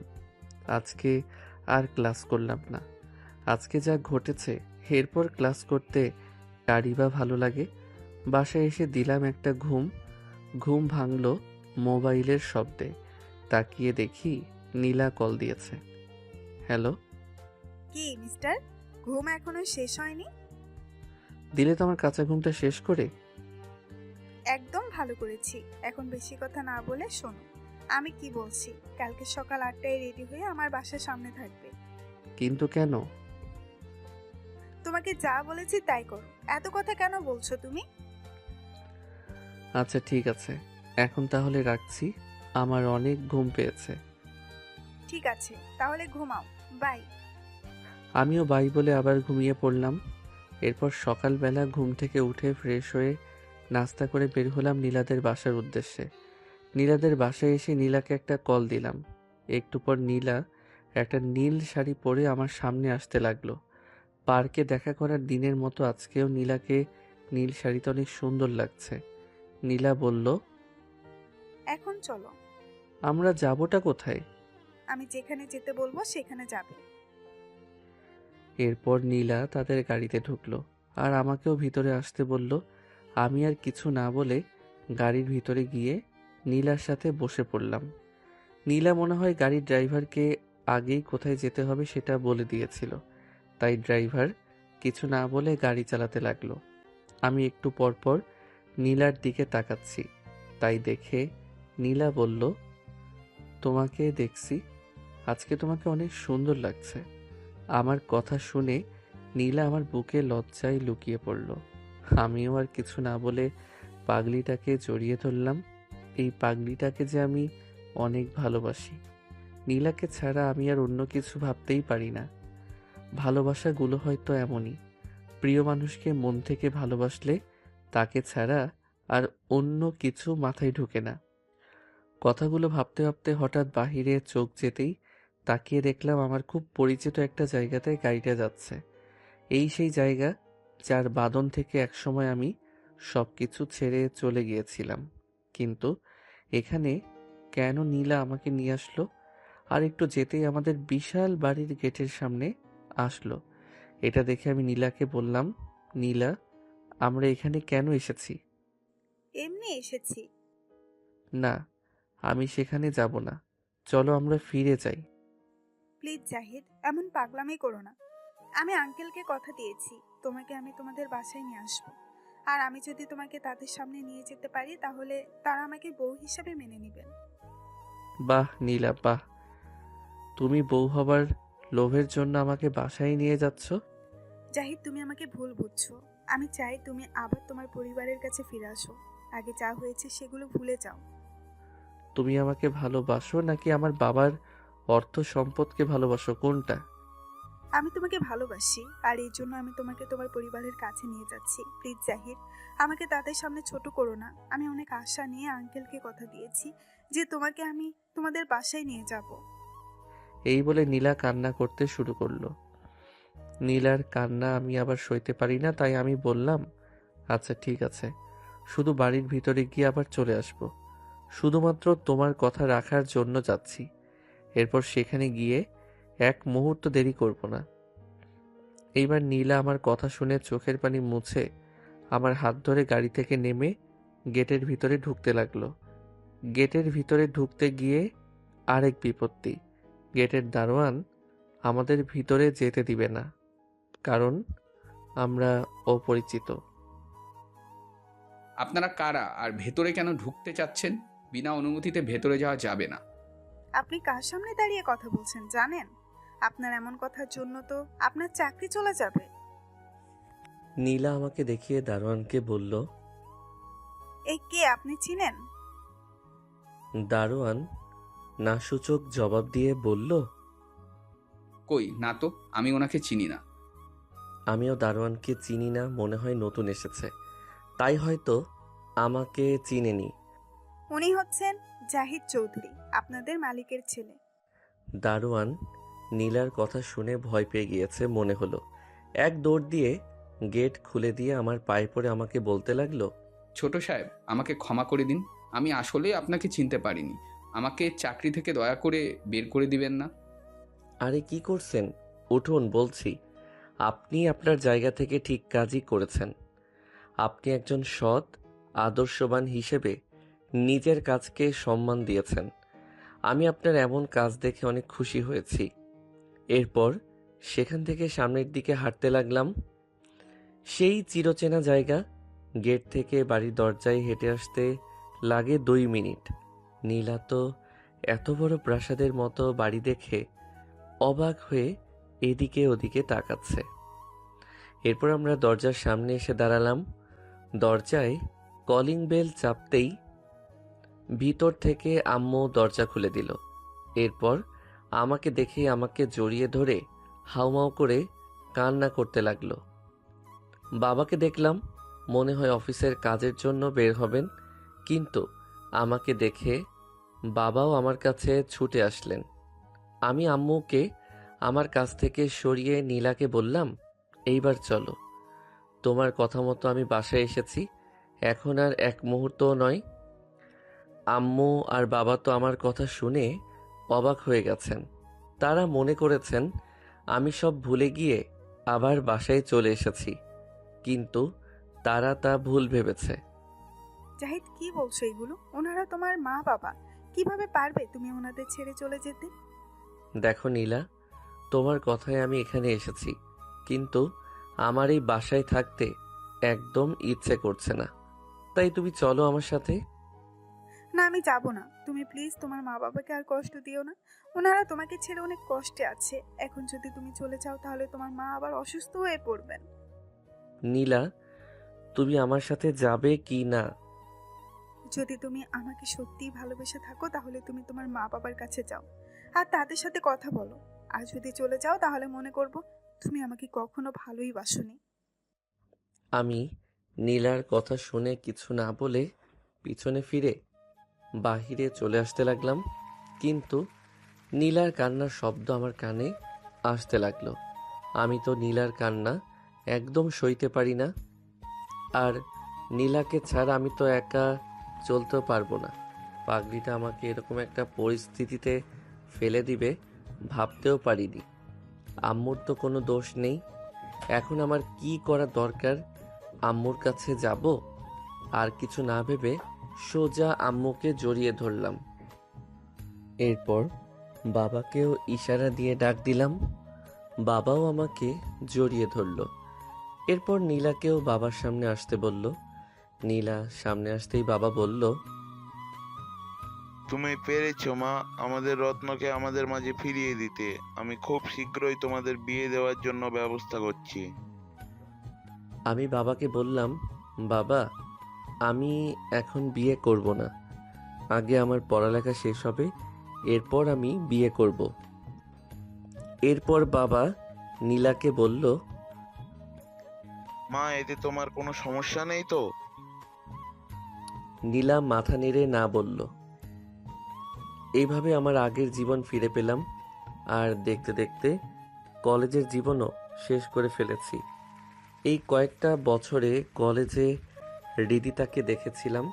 আজকে আর ক্লাস করলাম না। আজকে যা ঘটেছে, এরপর ক্লাস করতে কারই বা ভালো লাগে। বাসায় এসে দিলাম একটা ঘুম। ঘুম ভাঙল মোবাইলের শব্দে। তাকিয়ে দেখি নীলা কল দিয়েছে। হ্যালো। কি মিস্টার, ঘুম এখনো শেষ হয়নি? দিলে তো আমার কাঁচা ঘুমটা শেষ করে। একদম ভালো করেছি। এখন বেশি কথা না বলে শোনো, আমি কি বলছি। কালকে সকাল 8টায় রেডি হয়ে আমার বাসার সামনে থাকবে। কিন্তু কেন? তোমাকে যা বলেছি তাই করো। এত কথা কেন বলছো তুমি? আচ্ছা ঠিক আছে, এখন তাহলে রাখছি। আমার অনেক ঘুম পেয়েছে। ঠিক আছে, তাহলে ঘুমাও। বাই। আমিও বাই বলে আবার ঘুমিয়ে পড়লাম। এরপর সকালবেলা ঘুম থেকে উঠে ফ্রেশ হয়ে নাস্তা করে বের হলাম নীলাদের বাসার উদ্দেশ্যে। নীলাদের বাসায় এসে নীলাকে একটা কল দিলাম। একটু পর নীলা একটা নীল শাড়ি পরে আমার সামনে আসতে লাগলো। পার্কে দেখা করার দিনের মতো আজকেও নীলাকে নীল শাড়িতে অনেক সুন্দর লাগছে। নীলা বলল, এখন চলো। আমরা যাবোটা কোথায়? আমি যেখানে যেতে বলবো সেখানে যাবে। এরপর নীলা তাদের গাড়িতে ঢুকলো আর আমাকেও ভিতরে আসতে বলল। আমি আর কিছু না বলে গাড়ির ভিতরে গিয়ে নীলার সাথে বসে পড়লাম। নীলা মনে হয় গাড়ির ড্রাইভারকে আগেই কোথায় যেতে হবে সেটা বলে দিয়েছিল, তাই ড্রাইভার কিছু না বলে গাড়ি চালাতে লাগলো। আমি একটু পর পর নীলার দিকে তাকাচ্ছি, তাই দেখে নীলা বলল, তোমাকে দেখছি, আজকে তোমাকে অনেক সুন্দর লাগছে। আমার কথা শুনে নীলা আমার বুকে লজ্জায় লুকিয়ে পড়ল। আমিও আর কিছু না বলে পাগলিটাকে জড়িয়ে ধরলাম। এই পাগলিটাকে যে আমি অনেক ভালোবাসি। নীলাকে ছাড়া আমি আর অন্য কিছু ভাবতেই পারি না। ভালোবাসাগুলো হয়তো এমনই, প্রিয় মানুষকে মন থেকে ভালোবাসলে তাকে ছাড়া আর অন্য কিছু মাথায় ঢুকে না। কথাগুলো ভাবতে ভাবতে হঠাৎ বাহিরে চোখ যেতেই তাকিয়ে দেখলাম আমার খুব পরিচিত একটা জায়গাতে গাড়িটা যাচ্ছে। এই সেই জায়গা যার বাঁধন থেকে একসময় আমি সবকিছু ছেড়ে চলে গিয়েছিলাম। কিন্তু এখানে কেন নীলা আমাকে নিয়ে আসলো? আর একটু যেতেই আমাদের বিশাল বাড়ির গেটের সামনে আসলো। এটা দেখে আমি নীলাকে বললাম, নীলা, আমরা এখানে কেন এসেছি? এমনি এসেছি। না, আমি সেখানে যাব না। চলো আমরা ফিরে যাই। প্লিজ জাহিদ, এমন পাগলামি করো না। আমি আঙ্কেলকে কথা দিয়েছি, তোমাকে আমি তোমাদের বাসায় নিয়ে আসবো। আর আমি যদি তোমাকে তাদের সামনে নিয়ে যেতে পারি তাহলে তারা আমাকে বউ হিসাবে মেনে নেবেন। বাহ নীলা, বাহ! তুমি বউ হবার লোভের জন্য আমাকে বাসায় নিয়ে যাচ্ছ? জাহিদ, তুমি আমাকে ভুল বুঝছো। আমি চাই তুমি আবার তোমার পরিবারের কাছে ফিরে আসো। আগে যা হয়েছে সেগুলো ভুলে যাও। তুমি আমাকে ভালোবাসো নাকি আমার বাবার অর্থ সম্পদকে ভালোবাসো, কোনটা? আমি তোমাকে ভালোবাসি, আর এই জন্য আমি তোমাকে তোমার পরিবারের কাছে নিয়ে যাচ্ছি। প্লিজ জাহিদ, আমাকে তাদের সামনে ছোট করো না। আমি অনেক আশা নিয়ে আঙ্কেলকে কথা দিয়েছি যে তোমাকে আমি তোমাদের বাসায় নিয়ে যাব। এই বলে নীলা কান্না করতে শুরু করলো। নীলার কান্না আমি আবার সইতে পারি না, তাই আমি বললাম, আচ্ছা ঠিক আছে, শুধু বাড়ির ভিতরে গিয়ে আবার চলে আসবো। শুধুমাত্র তোমার কথা রাখার জন্য যাচ্ছি। এরপর সেখানে গিয়ে এক মুহূর্ত দেরি করব না। এইবার নীলা আমার কথা শুনে চোখের পানি মুছে আমার হাত ধরে গাড়ি থেকে নেমে গেটের ভিতরে ঢুকতে লাগলো। গেটের ভিতরে ঢুকতে গিয়ে আরেক বিপত্তি। গেটের দারোয়ান আমাদের ভিতরে যেতে দিবে না, কারণ আমরা অপরিচিত। আপনারা কারা আর ভেতরে কেন ঢুকতে চাচ্ছেন? বিনা অনুমতিতে ভেতরে যাওয়া যাবে না। আপনি কার সামনে দাঁড়িয়ে কথা বলছেন জানেন? আপনার এমন কথার জন্য তো আপনার চাকরি চলে যাবে। নীলা আমাকে দেখিয়ে দারোয়ানকে বলল। এই কে, আপনি চিনেন? দারোয়ান নাসূচক জবাব দিয়ে বলল, কই না তো, আমি ওনাকে চিনি না। আমিও দারোয়ানকে চিনি না, মনে হয় নতুন এসেছে, তাই হয়তো আমাকে চিনেনি। উনি হচ্ছেন জাহিদ চৌধুরী, আপনাদের মালিকের ছেলে। দারোয়ান নীলার কথা শুনে ভয় পেয়ে গিয়েছে মনে হলো। এক দৌড় দিয়ে গেট খুলে দিয়ে আমার পায়ে পড়ে আমাকে বলতে লাগলো, ছোট সাহেব, আমাকে ক্ষমা করে দিন। আমি আসলে আপনাকে চিনতে পারিনি। আমাকে চাকরি থেকে দয়া করে বের করে দিবেন না। আরে কি করছেন? উঠুন বলছি। আপনি আপনার জায়গা থেকে ঠিক কাজই করেছেন। আপনি একজন সৎ, আদর্শবান হিসেবে নিজের কাজকে সম্মান দিয়েছেন। আমি আপনার এমন কাজ দেখে অনেক খুশি হয়েছি। এরপর সেখান থেকে সামনের দিকে হাঁটতে লাগলাম। সেই চিরচেনা জায়গা। গেট থেকে বাড়ির দরজায় হেঁটে আসতে লাগে 2 মিনিট। নীলা তো এত বড় প্রাসাদের মতো বাড়ি দেখে অবাক হয়ে এদিকে ওদিকে তাকাচ্ছে। এরপর আমরা দরজার সামনে এসে দাঁড়ালাম। দরজায় কলিং বেল চাপতেই ভিতর থেকে আম্মু দরজা খুলে দিল। এরপর আমাকে দেখে আমাকে জড়িয়ে ধরে হাউমাউ করে কান্না করতে লাগলো। বাবাকে দেখলাম, মনে হয় অফিসের কাজের জন্য বের হবেন, কিন্তু আমাকে দেখে বাবাও আমার কাছে ছুটে আসলেন। আমি আম্মুকে আমার কাছ থেকে সরিয়ে নীলাকে বললাম, এইবার চলো। তোমার কথা মতো আমি বাসায় এসেছি, এখন আর এক মুহূর্তও নয়। আম্মু আর বাবা তো আমার কথা শুনে অবাক হয়ে গেছেন। তারা মনে করেছেন আমি সব ভুলে গিয়ে আবার বাসায় চলে এসেছি, কিন্তু তারা তা ভুল ভেবেছে। জাহিদ, কি বলছো এগুলো? ওনারা তোমার মা বাবা, কিভাবে পারবে তুমি ওনাদের ছেড়ে চলে যেতে? দেখো নীলা, তোমার কথায় আমি এখানে এসেছি, কিন্তু আমার এই বাসায় থাকতে একদম ইচ্ছে করছে না। তাই তুমি চলো আমার সাথে। না, আমি যাব না। তুমি প্লিজ তোমার মা বাবাকে আর কষ্ট দিও না। ওনারা তোমাকে ছেড়ে অনেক কষ্টে আছে। এখন যদি তুমি চলে যাও তাহলে তোমার মা আবার অসুস্থ হয়ে পড়বেন। নীলা, তুমি আমার সাথে যাবে কি না? যদি তুমি আমাকে সত্যিই ভালোবেসে থাকো তাহলে তুমি তোমার মা বাবার কাছে যাও আর তাদের সাথে কথা বলো। আর যদি চলে যাও তাহলে মনে করব তুমি আমাকে কখনো ভালোই বাসোনি। আমি নীলার কথা শুনে কিছু না বলে পিছনে ফিরে বাহিরে চলে আসতে লাগলাম, কিন্তু নীলার কান্নার শব্দ আমার কানে আসতে লাগলো। আমি তো নীলার কান্না একদম সইতে পারি না, আর নীলাকে ছাড়া আমি তো একা চলতেও পারবো না। পাগড়িটা আমাকে এরকম একটা পরিস্থিতিতে ফেলে দিবে ভাবতেও পারিনি। আম্মুর তো কোনো দোষ নেই। এখন আমার কি করা দরকার? আম্মুর কাছে যাব? আর কিছু না ভেবে সোজা আম্মুকে জড়িয়ে ধরলাম। এরপর বাবাকেও ইশারা দিয়ে ডাক দিলাম। বাবাও আমাকে জড়িয়ে ধরল। এরপর নীলাকেও বাবার সামনে আসতে বলল। নীলা সামনে আসতেই বাবা বলল, তুমি পেরেছো মা, আমাদের রত্নকে আমাদের মাঝে ফিরিয়ে দিতে। আমি খুব শীঘ্রই তোমাদের বিয়ে দেওয়ার জন্য ব্যবস্থা করছি। আমি বাবাকে বললাম, বাবা, আমি এখন বিয়ে করব না। আগে আমার পড়ালেখা শেষ হবে, এরপর আমি বিয়ে করব। এরপর বাবা নীলাকে বলল, মা, এতে তোমার কোনো সমস্যা নেই তো? নীলা মাথা নেড়ে না বলল। এইভাবে আমার আগের জীবন ফিরে পেলাম, আর দেখতে দেখতে কলেজের জীবনও শেষ করে ফেলেছি। এই কয়েকটা বছরে কলেজে হৃদিতাকে দেখেছিলাম,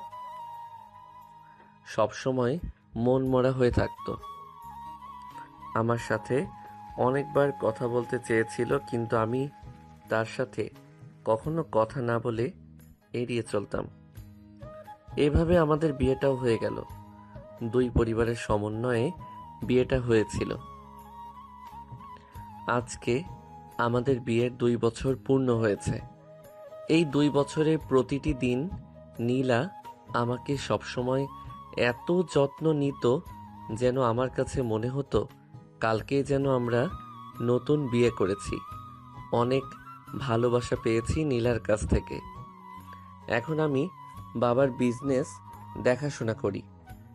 সবসময় মন মরা হয়ে থাকতো। আমার সাথে অনেকবার কথা বলতে চেয়েছিল, কিন্তু আমি তার সাথে কখনো কথা না বলে এড়িয়ে চলতাম। এভাবে আমাদের বিয়েটাও হয়ে গেল। দুই পরিবারের সমন্বয়ে বিয়েটা হয়েছিল। আজকে আমাদের বিয়ের 2 বছর পূর্ণ হয়েছে। এই 2 বছরের প্রতিটি দিন নীলা আমাকে সবসময় এত যত্ন নিত, যেন আমার কাছে মনে হতো কালকে যেন আমরা নতুন বিয়ে করেছি। অনেক ভালোবাসা পেয়েছি নীলার কাছ থেকে। এখন আমি বাবার বিজনেস দেখাশোনা করি।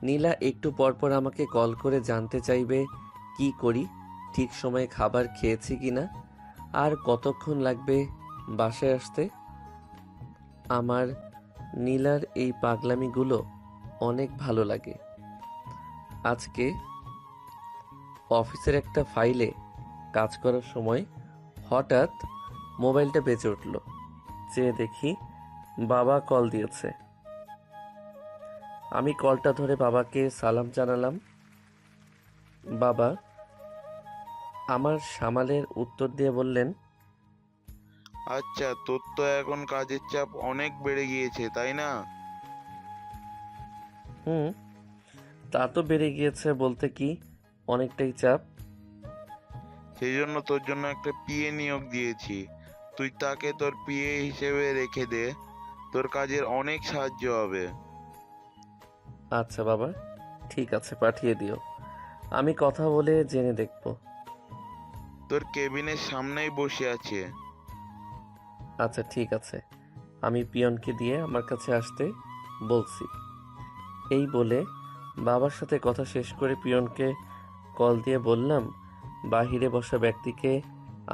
নীলা একটু পরপর আমাকে কল করে জানতে চাইবে কি করি, ঠিক সময়ে খাবার খেয়েছি কিনা, আর কতক্ষণ লাগবে বাসায় আসতে। আমার নীলার এই পাগলামিগুলো অনেক ভালো লাগে। আজকে অফিসের একটা ফাইলে কাজ করার সময় হঠাৎ মোবাইলটা বেজে উঠল। চেয়ে দেখি বাবা কল দিয়েছে। আমি কলটা ধরে বাবাকে সালাম জানালাম। বাবা আমার সামালের উত্তর দিয়ে বললেন, আচ্ছা, তোর তো এখন কাজের চাপ অনেক বেড়ে গিয়েছে, তাই না? হুম, তা তো বেড়ে গিয়েছে বলতে কি, অনেকটাই চাপ। সেই জন্য তোর জন্য একটা পিএ নিয়োগ দিয়েছি। তুই তাকে তোর পিএ হিসেবে রেখে দে, তোর কাজের অনেক সাহায্য হবে। আচ্ছা বাবা, ঠিক আছে, পাঠিয়ে দিও। আমি কথা বলে জেনে দেখব। তোর কেবিনের সামনেই বসে আছে। আচ্ছা ঠিক আছে, আমি পিয়নকে দিয়ে আমার কাছে আসতে বলছি। এই বলে বাবার সাথে কথা শেষ করে পিয়নকে কল দিয়ে বললাম বাহিরে বসা ব্যক্তিকে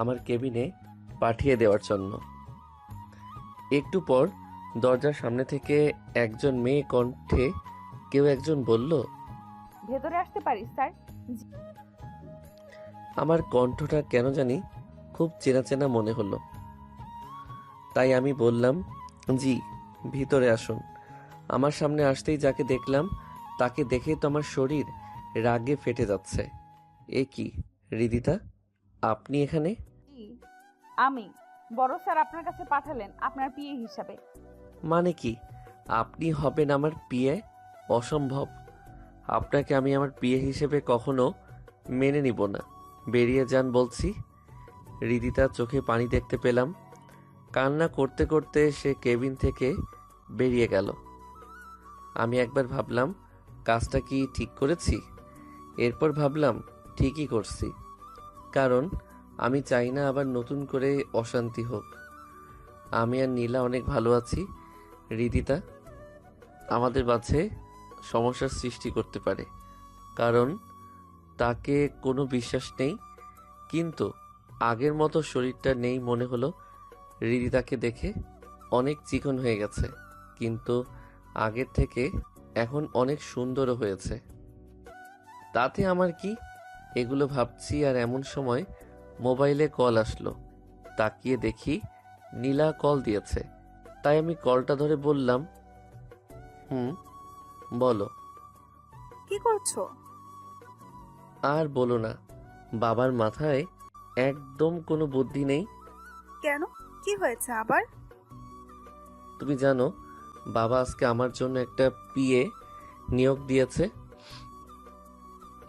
আমার কেবিনে পাঠিয়ে দেওয়ার জন্য। একটু পর দরজার সামনে থেকে একজন মেয়ে কণ্ঠে কেউ একজন বলল, ভেতরে আসতে পারি স্যার? আমার কণ্ঠটা কেন জানি খুব চেনা চেনা মনে হলো। তাই আমি বললাম, জি ভিতরে আসুন। আমার সামনে আসতেই যাকে দেখলাম তাকে দেখেই তো আমার শরীর রাগে ফেটে যাচ্ছে। এ কি হৃদিতা, আপনি এখানে? জি, আমি। বড় স্যার আপনার কাছে পাঠালেন আপনার পিএ হিসাবে। মানে কি আপনি হবেন আমার পিএ? অসম্ভব, আপনাকে আমি আমার পিএ হিসেবে কখনো মেনে নিব না। বেরিয়ে যান বলছি। হৃদিতার চোখে পানি দেখতে পেলাম। কান্না করতে করতে সে কেবিন থেকে বেরিয়ে গেল। আমি একবার ভাবলাম কাজটা কি ঠিক করেছি, এরপর ভাবলাম ঠিকই করছি, কারণ আমি চাই না আবার নতুন করে অশান্তি হোক। আমি আর নীলা অনেক ভালো আছি। হৃদিতা আমাদের মাঝে সমস্যার সৃষ্টি করতে পারে, কারণ তাকে কোনো বিশ্বাস নেই। কিন্তু আগের মতো শরীরটা নেই মনে হলো। হৃদিতাকে দেখে অনেক চিকন হয়ে গেছে, কিন্তু আগের থেকে এখন অনেক সুন্দরও হয়েছে। তাতে আমার কি, এগুলো ভাবছি আর এমন সময় মোবাইলে কল আসলো। তাকিয়ে দেখি নীলা কল দিয়েছে। তাই আমি কলটা ধরে বললাম, বলো। কি করছো? আর বলো না, বাবার মাথায় একদম কোনো বুদ্ধি নেই। কেন, কি হয়েছে আবার? তুমি জানো বাবা আজকে আমার জন্য একটা পিএ নিয়োগ দিয়েছে।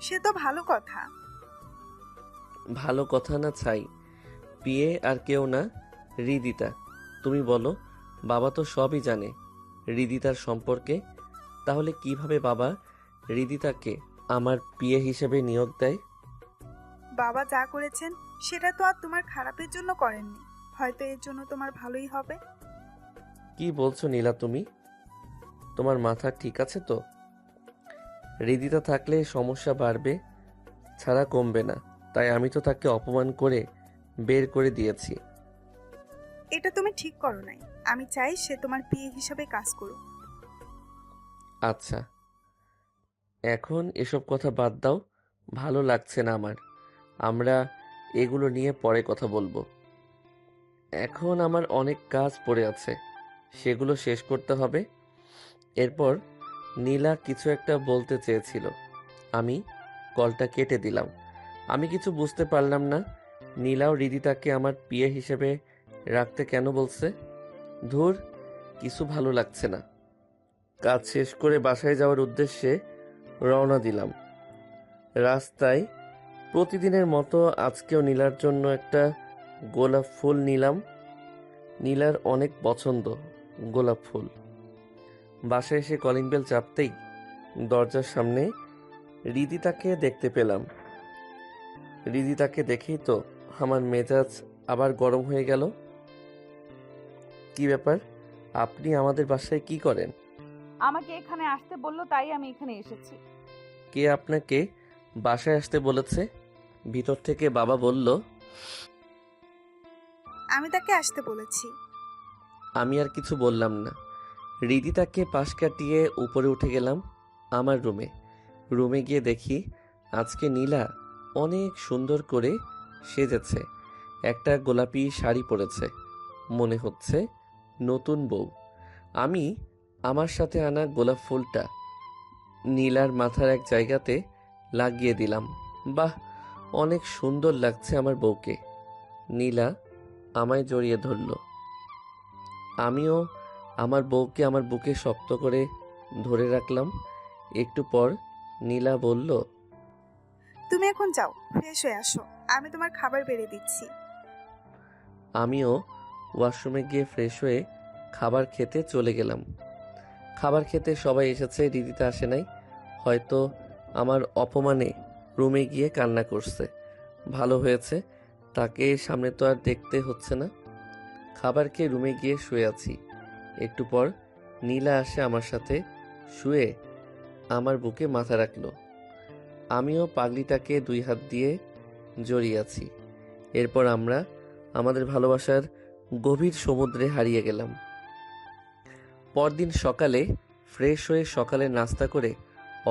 সে তো ভালো কথা। ভালো কথা না ছাই, পিএ আর কেউ না, হৃদিতা। তুমি বলো, বাবা তো সবই জানে হৃদিতার সম্পর্কে, তাহলে কিভাবে বাবা হৃদিতাকে আমার পিএ হিসেবে নিয়োগ দেয়? বাবা যা করেছেন সেটা তো আর তোমার খারাপের জন্য করেননি, হয়তো এর জন্য তোমার ভালোই হবে। কি বলছো নীলা তুমি? তোমার মাথা ঠিক আছে তো? হৃদিতা থাকলে সমস্যা বাড়বে ছাড়া কমবে না, তাই আমি তো তাকে অপমান করে বের করে দিয়েছি। এটা তুমি ঠিক করো নাই। আমি চাই সে তোমার পিএ হিসাবে কাজ করুক। আচ্ছা, এখন এসব কথা বাদ দাও, ভালো লাগছে না আমার। আমরা এগুলো নিয়ে পরে কথা বলবো। এখন আমার অনেক কাজ পড়ে আছে, সেগুলো শেষ করতে হবে। এরপর নীলা কিছু একটা বলতে চেয়েছিল, আমি কলটা কেটে দিলাম। আমি কিছু বুঝতে পারলাম না নীলাও হৃদিতাকে আমার পিএ হিসেবে রাখতে কেন বলছে। ধুর, কিছু ভালো লাগছে না। কাজ শেষ করে বাসায় যাওয়ার উদ্দেশ্যে রওনা দিলাম। রাস্তায় প্রতিদিনের মতো আজকেও নীলার জন্য একটা গোলাপ ফুল নিলাম। নীলার অনেক পছন্দ গোলাপ ফুল। বাসায় এসে কলিং বেল চাপতেই দরজার সামনে হৃদিতাকে দেখতে পেলাম। হৃদিতাকে দেখেই তো আমার মেজাজ আবার গরম হয়ে গেল। কি ব্যাপার, আপনি আমাদের বাসায় কি করেন? আমাকে এখানে আসতে বললো তাই আমি এখানে এসেছি। কে আপনাকে বাসায় আসতে বলেছে? ভিতর থেকে বাবা বলল। আমি তাকে আসতে বলেছি। আমি আর কিছু বললাম না। হৃদিতাকে পাশ কাটিয়ে উপরে উঠে গেলাম আমার রুমে। রুমে গিয়ে দেখি আজকে নীলা অনেক সুন্দর করে সেজেছে, একটা গোলাপি শাড়ি পরেছে, মনে হচ্ছে নতুন বউ। আমি আমার সাথে আনা গোলাপ ফুলটা নীলার মাথার এক জায়গাতে লাগিয়ে দিলাম। বাহ, অনেক সুন্দর লাগছে আমার বউকে। নীলা আমায় জড়িয়ে ধরল। আমিও আমার বউকে আমার বুকে শক্ত করে ধরে রাখলাম। একটু পর নীলা বলল, তুমি এখন যাও, ফ্রেশ হয়ে আসো, আমি তোমার খাবার বেড়ে দিচ্ছি। আমিও ওয়াশরুমে গিয়ে ফ্রেশ হয়ে খাবার খেতে চলে গেলাম। খাবার খেতে সবাই এসেছে, রিদিতা আসে নাই। হয়তো আমার অপমানে রুমে গিয়ে কান্না করছে। ভালো হয়েছে, তাকে সামনে তো আর দেখতে হচ্ছে না। খাবার খেয়ে রুমে গিয়ে শুয়ে আছি। একটু পর নীলা আসে আমার সাথে, শুয়ে আমার বুকে মাথা রাখলো। আমিও পাগলিটাকে 2 হাত দিয়ে জড়িয়ে আছি। এরপর আমরা আমাদের ভালোবাসার গভীর সমুদ্রে হারিয়ে গেলাম। পরদিন সকালে ফ্রেশ হয়ে সকালে নাস্তা করে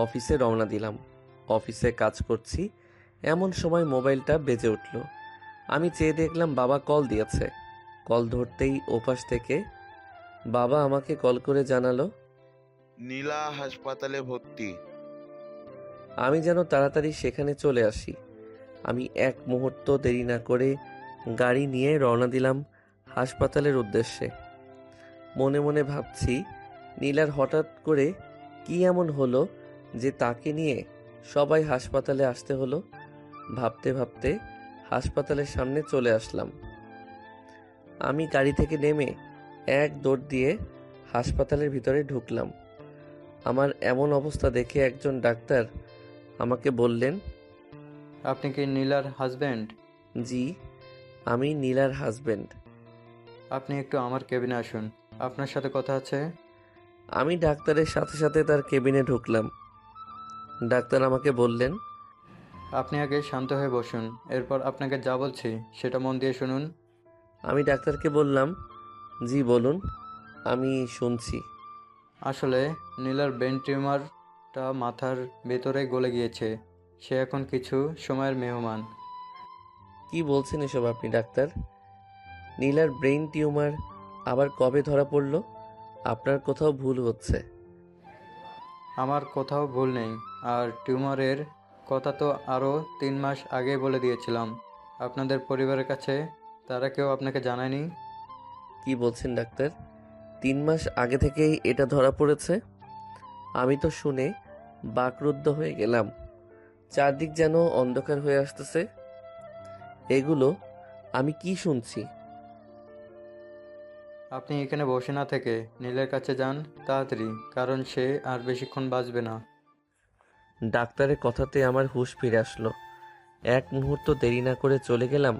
অফিসে রওনা দিলাম। অফিসে কাজ করছি, এমন সময় মোবাইলটা বেজে উঠল। আমি চেয়ে দেখলাম বাবা কল দিয়েছে। কল ধরতেই ওপাশ থেকে বাবা আমাকে কল করে জানালো, নীলা হাসপাতালে ভর্তি। আমি যেন তাড়াতাড়ি সেখানে চলে আসি। আমি এক মুহূর্ত দেরি না করে গাড়ি নিয়ে রওনা দিলাম হাসপাতালের উদ্দেশ্যে। মনে মনে ভাবছি, নীলার হঠাৎ করে কি এমন হলো যে তাকে নিয়ে সবাই হাসপাতালে আসতে হলো। ভাবতে ভাবতে হাসপাতালের সামনে চলে আসলাম। আমি গাড়ি থেকে নেমে এক দৌড় দিয়ে হাসপাতালের ভিতরে ঢুকলাম। আমার এমন অবস্থা দেখে একজন ডাক্তার আমাকে বললেন, আপনি কি নীলার হাজব্যান্ড? জি, আমি নীলার হাজবেন্ড। আপনি একটু আমার কেবিনে আসুন, আপনার সাথে কথা আছে। আমি ডাক্তারের সাথে সাথে তার কেবিনে ঢুকলাম। ডাক্তার আমাকে বললেন, আপনি আগে শান্ত হয়ে বসুন, এরপর আপনাকে যা বলছি সেটা মন দিয়ে শুনুন। আমি ডাক্তারকে বললাম, জি বলুন, আমি শুনছি। আসলে নীলার ব্রেন টিউমারটা মাথার ভেতরে গলে গিয়েছে। সে এখন কিছু সময়ের মেহমান। কি বলছেন এসব আপনি ডাক্তার? নীলার ব্রেইন টিউমার আবার কবে ধরা পড়ল? আপনার কোথাও ভুল হচ্ছে। আমার কোথাও ভুল নেই, আর টিউমারের কথা তো আরও 3 মাস আগে বলে দিয়েছিলাম। আপনাদের পরিবারের কাছে তারা কেউ আপনাকে জানায়নি? কি বলছেন ডাক্তার? 3 মাস আগে থেকেই এটা ধরা পড়েছে? আমি তো শুনে বাকরুদ্ধ হয়ে গেলাম। চারদিক যেন অন্ধকার হয়ে আসতেছে। এগুলো আমি কি শুনছি? আপনি এখানে বসে না থেকে নীলের কাছে যান তাড়াতাড়ি, কারণ সে আর বেশিক্ষণ বাঁচবে না। ডাক্তারের কথাতে আমার হুঁশ ফিরে আসলো। এক মুহূর্ত দেরি না করে চলে গেলাম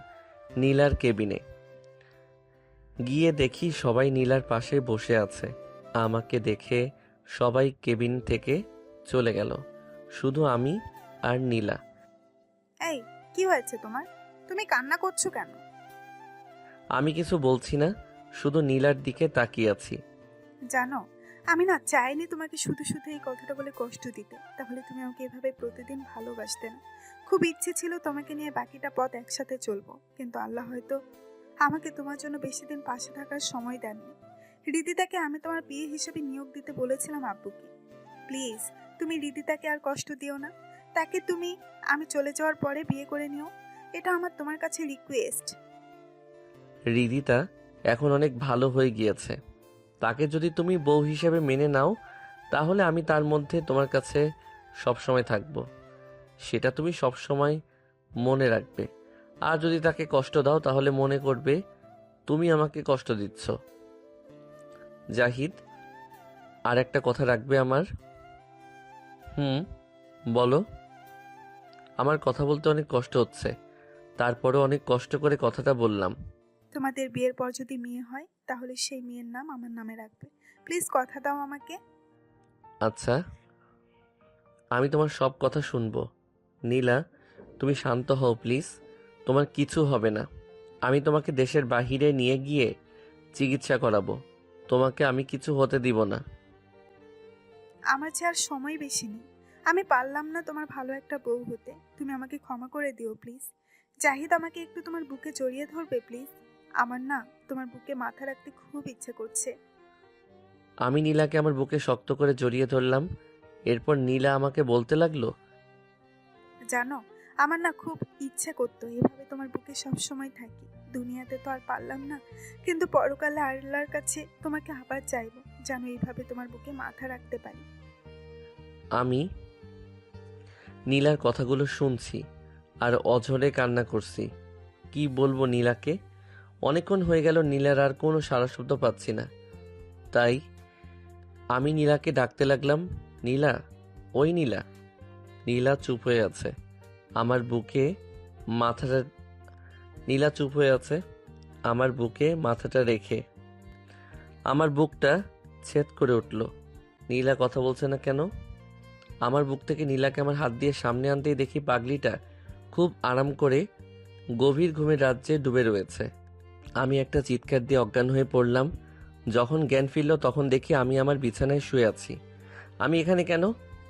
নীলার কেবিনে। গিয়ে দেখি সবাই নীলার পাশে বসে আছে। আমাকে দেখে সবাই কেবিন থেকে চলে গেল, শুধু আমি আর নীলা। এই, কি হয়েছে তোমার? তুমি কান্না করছো কেন? আমি কিছু বলছি না, শুধু নীলার দিকে তাকিয়ে আছি। জানো, আমি না চাইনি তোমাকে শুধু শুধু এই কথাটা বলে কষ্ট দিতে, তাহলে তুমি আমাকে এভাবে প্রতিদিন ভালোবাসতে না। খুব ইচ্ছে ছিল তোমাকে নিয়ে বাকিটা পথ একসাথে চলবো, কিন্তু আল্লাহ হয়তো আমাকে তোমার জন্য বেশি দিন পাশে থাকার সময় দেননি। রিদিতাকে আমি তোমার বিয়ে হিসেবে নিয়োগ দিতে বলেছিলাম আব্বুকে। প্লিজ, তুমি রিদিতাকে আর কষ্ট দিও না। তাকে তুমি আমি চলে যাওয়ার পরে বিয়ে করে নিও, এটা আমার তোমার কাছে রিকোয়েস্ট। রিদিতা এখন অনেক ভালো হয়ে গিয়েছে। তাকে যদি তুমি বউ হিসেবে মেনে নাও, তাহলে আমি তার মধ্যে তোমার কাছে সবসময় থাকব। সেটা তুমি সবসময় মনে রাখবে। আর যদি তাকে কষ্ট দাও, তাহলে মনে করবে তুমি আমাকে কষ্ট দিচ্ছ। জাহিদ, আর একটা কথা রাখবে আমার? বলো। আমার কথা বলতে অনেক কষ্ট হচ্ছে, তারপরেও অনেক কষ্ট করে কথাটা বললাম। তোমাদের বিয়ের পর যদি মেয়ে হয়, তাহলে সেই মেয়ের নাম আমার নামে রাখবে। প্লিজ কথা দাও আমাকে। আচ্ছা, আমি তোমার সব কথা শুনবো। নীলা, তুমি শান্ত হও প্লিজ। তোমার কিছু হবে না। আমি তোমাকে দেশের বাহিরে নিয়ে গিয়ে চিকিৎসা করাবো। তোমাকে আমি কিছু হতে দিব না। আমার যে আর সময় বেশি নেই। আমি পারলাম না তোমার ভালো একটা বউ হতে। তুমি আমাকে ক্ষমা করে দিও প্লিজ। জাহিদ, আমাকে একটু তোমার বুকে জড়িয়ে ধরবে প্লিজ? আমার না তোমার বুকে মাথা রাখতে খুব ইচ্ছে করছে। আমি নীলাকে আমার বুকে শক্ত করে জড়িয়ে ধরলাম। এরপর নীলা আমাকে বলতে লাগলো, জানো, আমার না খুব ইচ্ছে করতো এভাবে তোমার বুকে সব সময় থাকি। দুনিয়াতে তো আর পারলাম না, কিন্তু পরকালে আল্লাহর কাছে তোমাকে আবার চাইবো, যেন এইভাবে তোমার বুকে মাথা রাখতে পারি। আমি নীলার কথাগুলো শুনছি আর অঝরে কান্না করছি। কি বলবো নীলাকে? অনেকক্ষণ হয়ে গেল নীলার আর কোনো সাড়া শব্দ পাচ্ছি না। তাই আমি নীলাকে ডাকতে লাগলাম, নীলা, ওই নীলা। নীলা চুপ হয়ে আছে। আমার বুকে মাথাটা নীলা চুপ হয়ে আছে আমার বুকে মাথাটা রেখে। আমার বুকটা ছেদ করে উঠল। নীলা কথা বলছে না কেন? আমার বুক থেকে নীলাকে আমার হাত দিয়ে সামনে আনতেই দেখি পাগলিটা খুব আরাম করে গভীর ঘুমের রাজ্যে ডুবে রয়েছে। আমি একটা চিৎকার দিয়ে অজ্ঞান হয়ে পড়লাম। যখন জ্ঞান ফিরল তখন দেখি আমি আমার বিছানায় শুয়ে আছি। আমি এখানে কেন?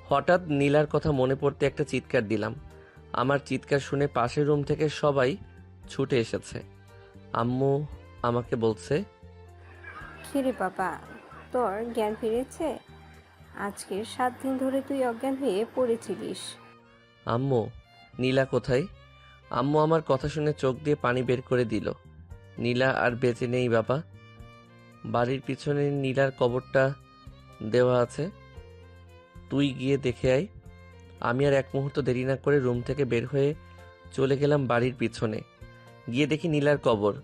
হঠাৎ নীলার কথা মনে পড়তে একটা চিৎকার দিলাম। আমার চিৎকার শুনে পাশের রুম থেকে সবাই ছুটে এসেছে। আম্মু আমাকে বলছে, কিরে বাবা, তোর জ্ঞান ফিরেছে? আজকের 7 দিন ধরে তুই অজ্ঞান হয়ে পড়েছিলিস। আম্মু, নীলা কোথায়? আম্মু আমার কথা শুনে চোখ দিয়ে পানি বের করে দিল। নীলা আর বেঁচে নেই বাবা। বাড়ির পিছনে নীলার কবরটা দেওয়া আছে, তুই গিয়ে দেখে আয়। আমি আর এক মুহূর্ত দেরি না করে রুম থেকে বের হয়ে চলে গেলাম বাড়ির পিছনে। গিয়ে দেখি নীলার কবর।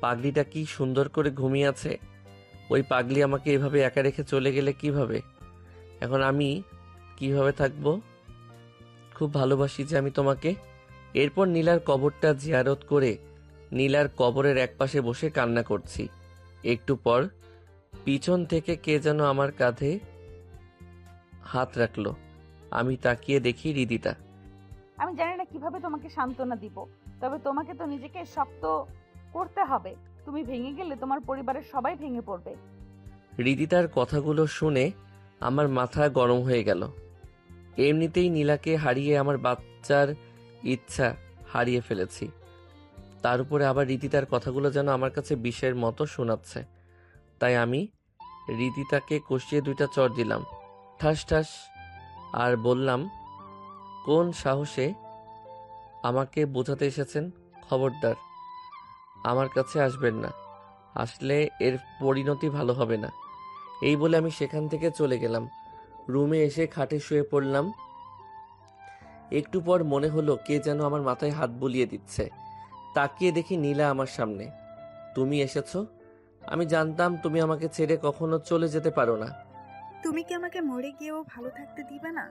পাগলিটা কি সুন্দর করে ঘুমিয়ে আছে। ওই পাগলি আমাকে এভাবে একা রেখে চলে গেলে কিভাবে? এখন আমি কিভাবে থাকবো? খুব ভালোবাসি যে আমি তোমাকে। এরপর নীলার কবরটা জিয়ারত করে নীলার কবরের একপাশে বসে কান্না করছি। একটু পর পিছন থেকে কে যেন আমার কাঁধে হাত রাখলো। আমি তাকিয়ে দেখি হৃদিতা। আমি জানি না কিভাবে তোমাকে সান্ত্বনা দিব, তবে তোমাকে তো নিজেকে শক্ত করতে হবে। তুমি ভেঙে গেলে তোমার পরিবারের সবাই ভেঙে পড়বে। হৃদিতার কথাগুলো শুনে আমার মাথা গরম হয়ে গেল। এমনিতেই নীলাকে হারিয়ে আমার বাচ্চার ইচ্ছা হারিয়ে ফেলেছি, তার উপরে আবার হৃদিতার কথাগুলো যেন আমার কাছে বিষের মতো শোনাচ্ছে। তাই আমি হৃদিতাকে কষিয়ে 2টা চড় দিলাম, ঠাস ঠাস, আর বললাম, কোন সাহসে আমাকে বোঝাতে এসেছেন? খবরদার আমার কাছে আসবেন না, আসলে এর পরিণতি ভালো হবে না। এই বলে আমি সেখান থেকে চলে গেলাম। রুমে এসে খাটে শুয়ে পড়লাম। একটু পর মনে হলো কে যেন আমার মাথায় হাত বুলিয়ে দিচ্ছে। তাকিয়ে দেখি নীলা আমার সামনে। তুমি এসেছো? আমি জানতাম তুমি আমাকে ছেড়ে কখনো চলে যেতে পারো না। তুমি কি আমাকে মরে গিয়েও ভালো থাকতে দিবে না?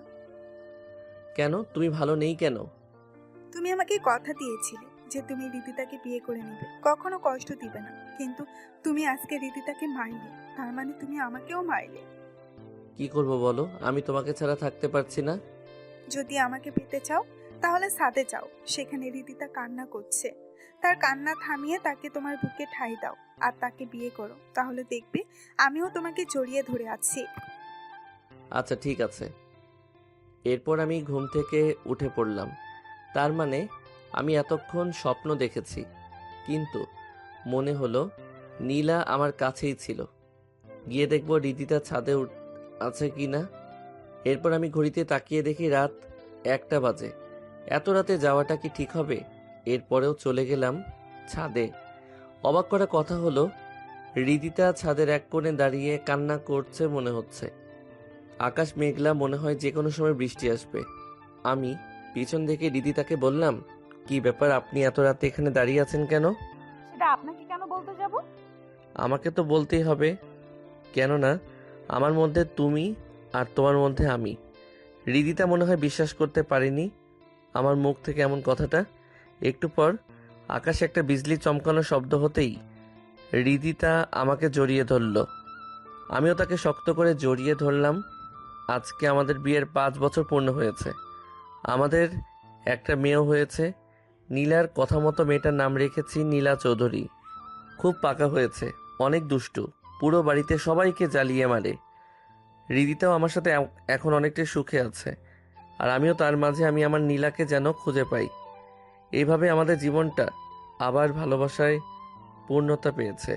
কেন? তুমি ভালো নেই কেন? তুমি আমাকে কথা দিয়েছিলে যে তুমি রিদিতাকে বিয়ে করে নেবে, কখনো কষ্ট দিবে না, কিন্তু তুমি আজকে রিদিতাকে মারলে, তার মানে তুমি আমাকেও মারলে। কি করব বলো? আমি তোমাকে ছাড়া থাকতে পারছি না। যদি আমাকে পেতে চাও তাহলে সাথে যাও, সেখানে রিদিতা কান্না করছে, তার কান্না থামিয়ে তাকে তোমার বুকে ঠাঁই দাও আর তাকে বিয়ে করো, তাহলে দেখবে আমিও তোমাকে জড়িয়ে ধরে আছি। আচ্ছা ঠিক আছে। এরপর আমি ঘুম থেকে উঠে পড়লাম। তার মানে আমি এতক্ষণ স্বপ্ন দেখেছি, কিন্তু মনে হলো নীলা আমার কাছেই ছিল। গিয়ে দেখবো রিদিতা ছাদে আছে কি না। এরপর আমি ঘড়িতে তাকিয়ে দেখি রাত 1টা বাজে। এত রাতে যাওয়াটা কি ঠিক হবে? এরপরেও চলে গেলাম ছাদে। অবাক করা কথা হলো, হৃদিতা ছাদের এক কোণে দাঁড়িয়ে কান্না করছে মনে হচ্ছে। আকাশ মেঘলা, মনে হয় যে কোনো সময় বৃষ্টি আসবে। আমি পিছন থেকে হৃদিতাকে বললাম, কি ব্যাপার, আপনি এত রাতে এখানে দাঁড়িয়ে আছেন কেন? সেটা আপনাকে কেন বলতে যাব? আমাকে তো বলতেই হবে, কেননা আমার মধ্যে তুমি আর তোমার মধ্যে আমি। হৃদিতা মনে হয় বিশ্বাস করতে পারেনি আমার মুখ থেকে এমন কথাটা। একটু পর আকাশে একটা বিজলি চমকানো শব্দ হতেই হৃদিতা আমাকে জড়িয়ে ধরল। আমিও তাকে শক্ত করে জড়িয়ে ধরলাম। আজকে আমাদের বিয়ের 5 বছর পূর্ণ হয়েছে। আমাদের একটা মেয়েও হয়েছে। নীলার কথা মতো মেয়েটার নাম রেখেছি নীলা চৌধুরী। খুব পাকা হয়েছে, অনেক দুষ্টু, পুরো বাড়িতে সবাইকে জ্বালিয়ে মারে। হৃদিতাও আমার সাথে এখন অনেকটা সুখে আছে, আর আমিও তার মাঝে। আমি আমার নীলাকে যেন খুঁজে পাই। এইভাবে আমাদের জীবনটা আবার ভালোবাসায় পূর্ণতা পেয়েছে।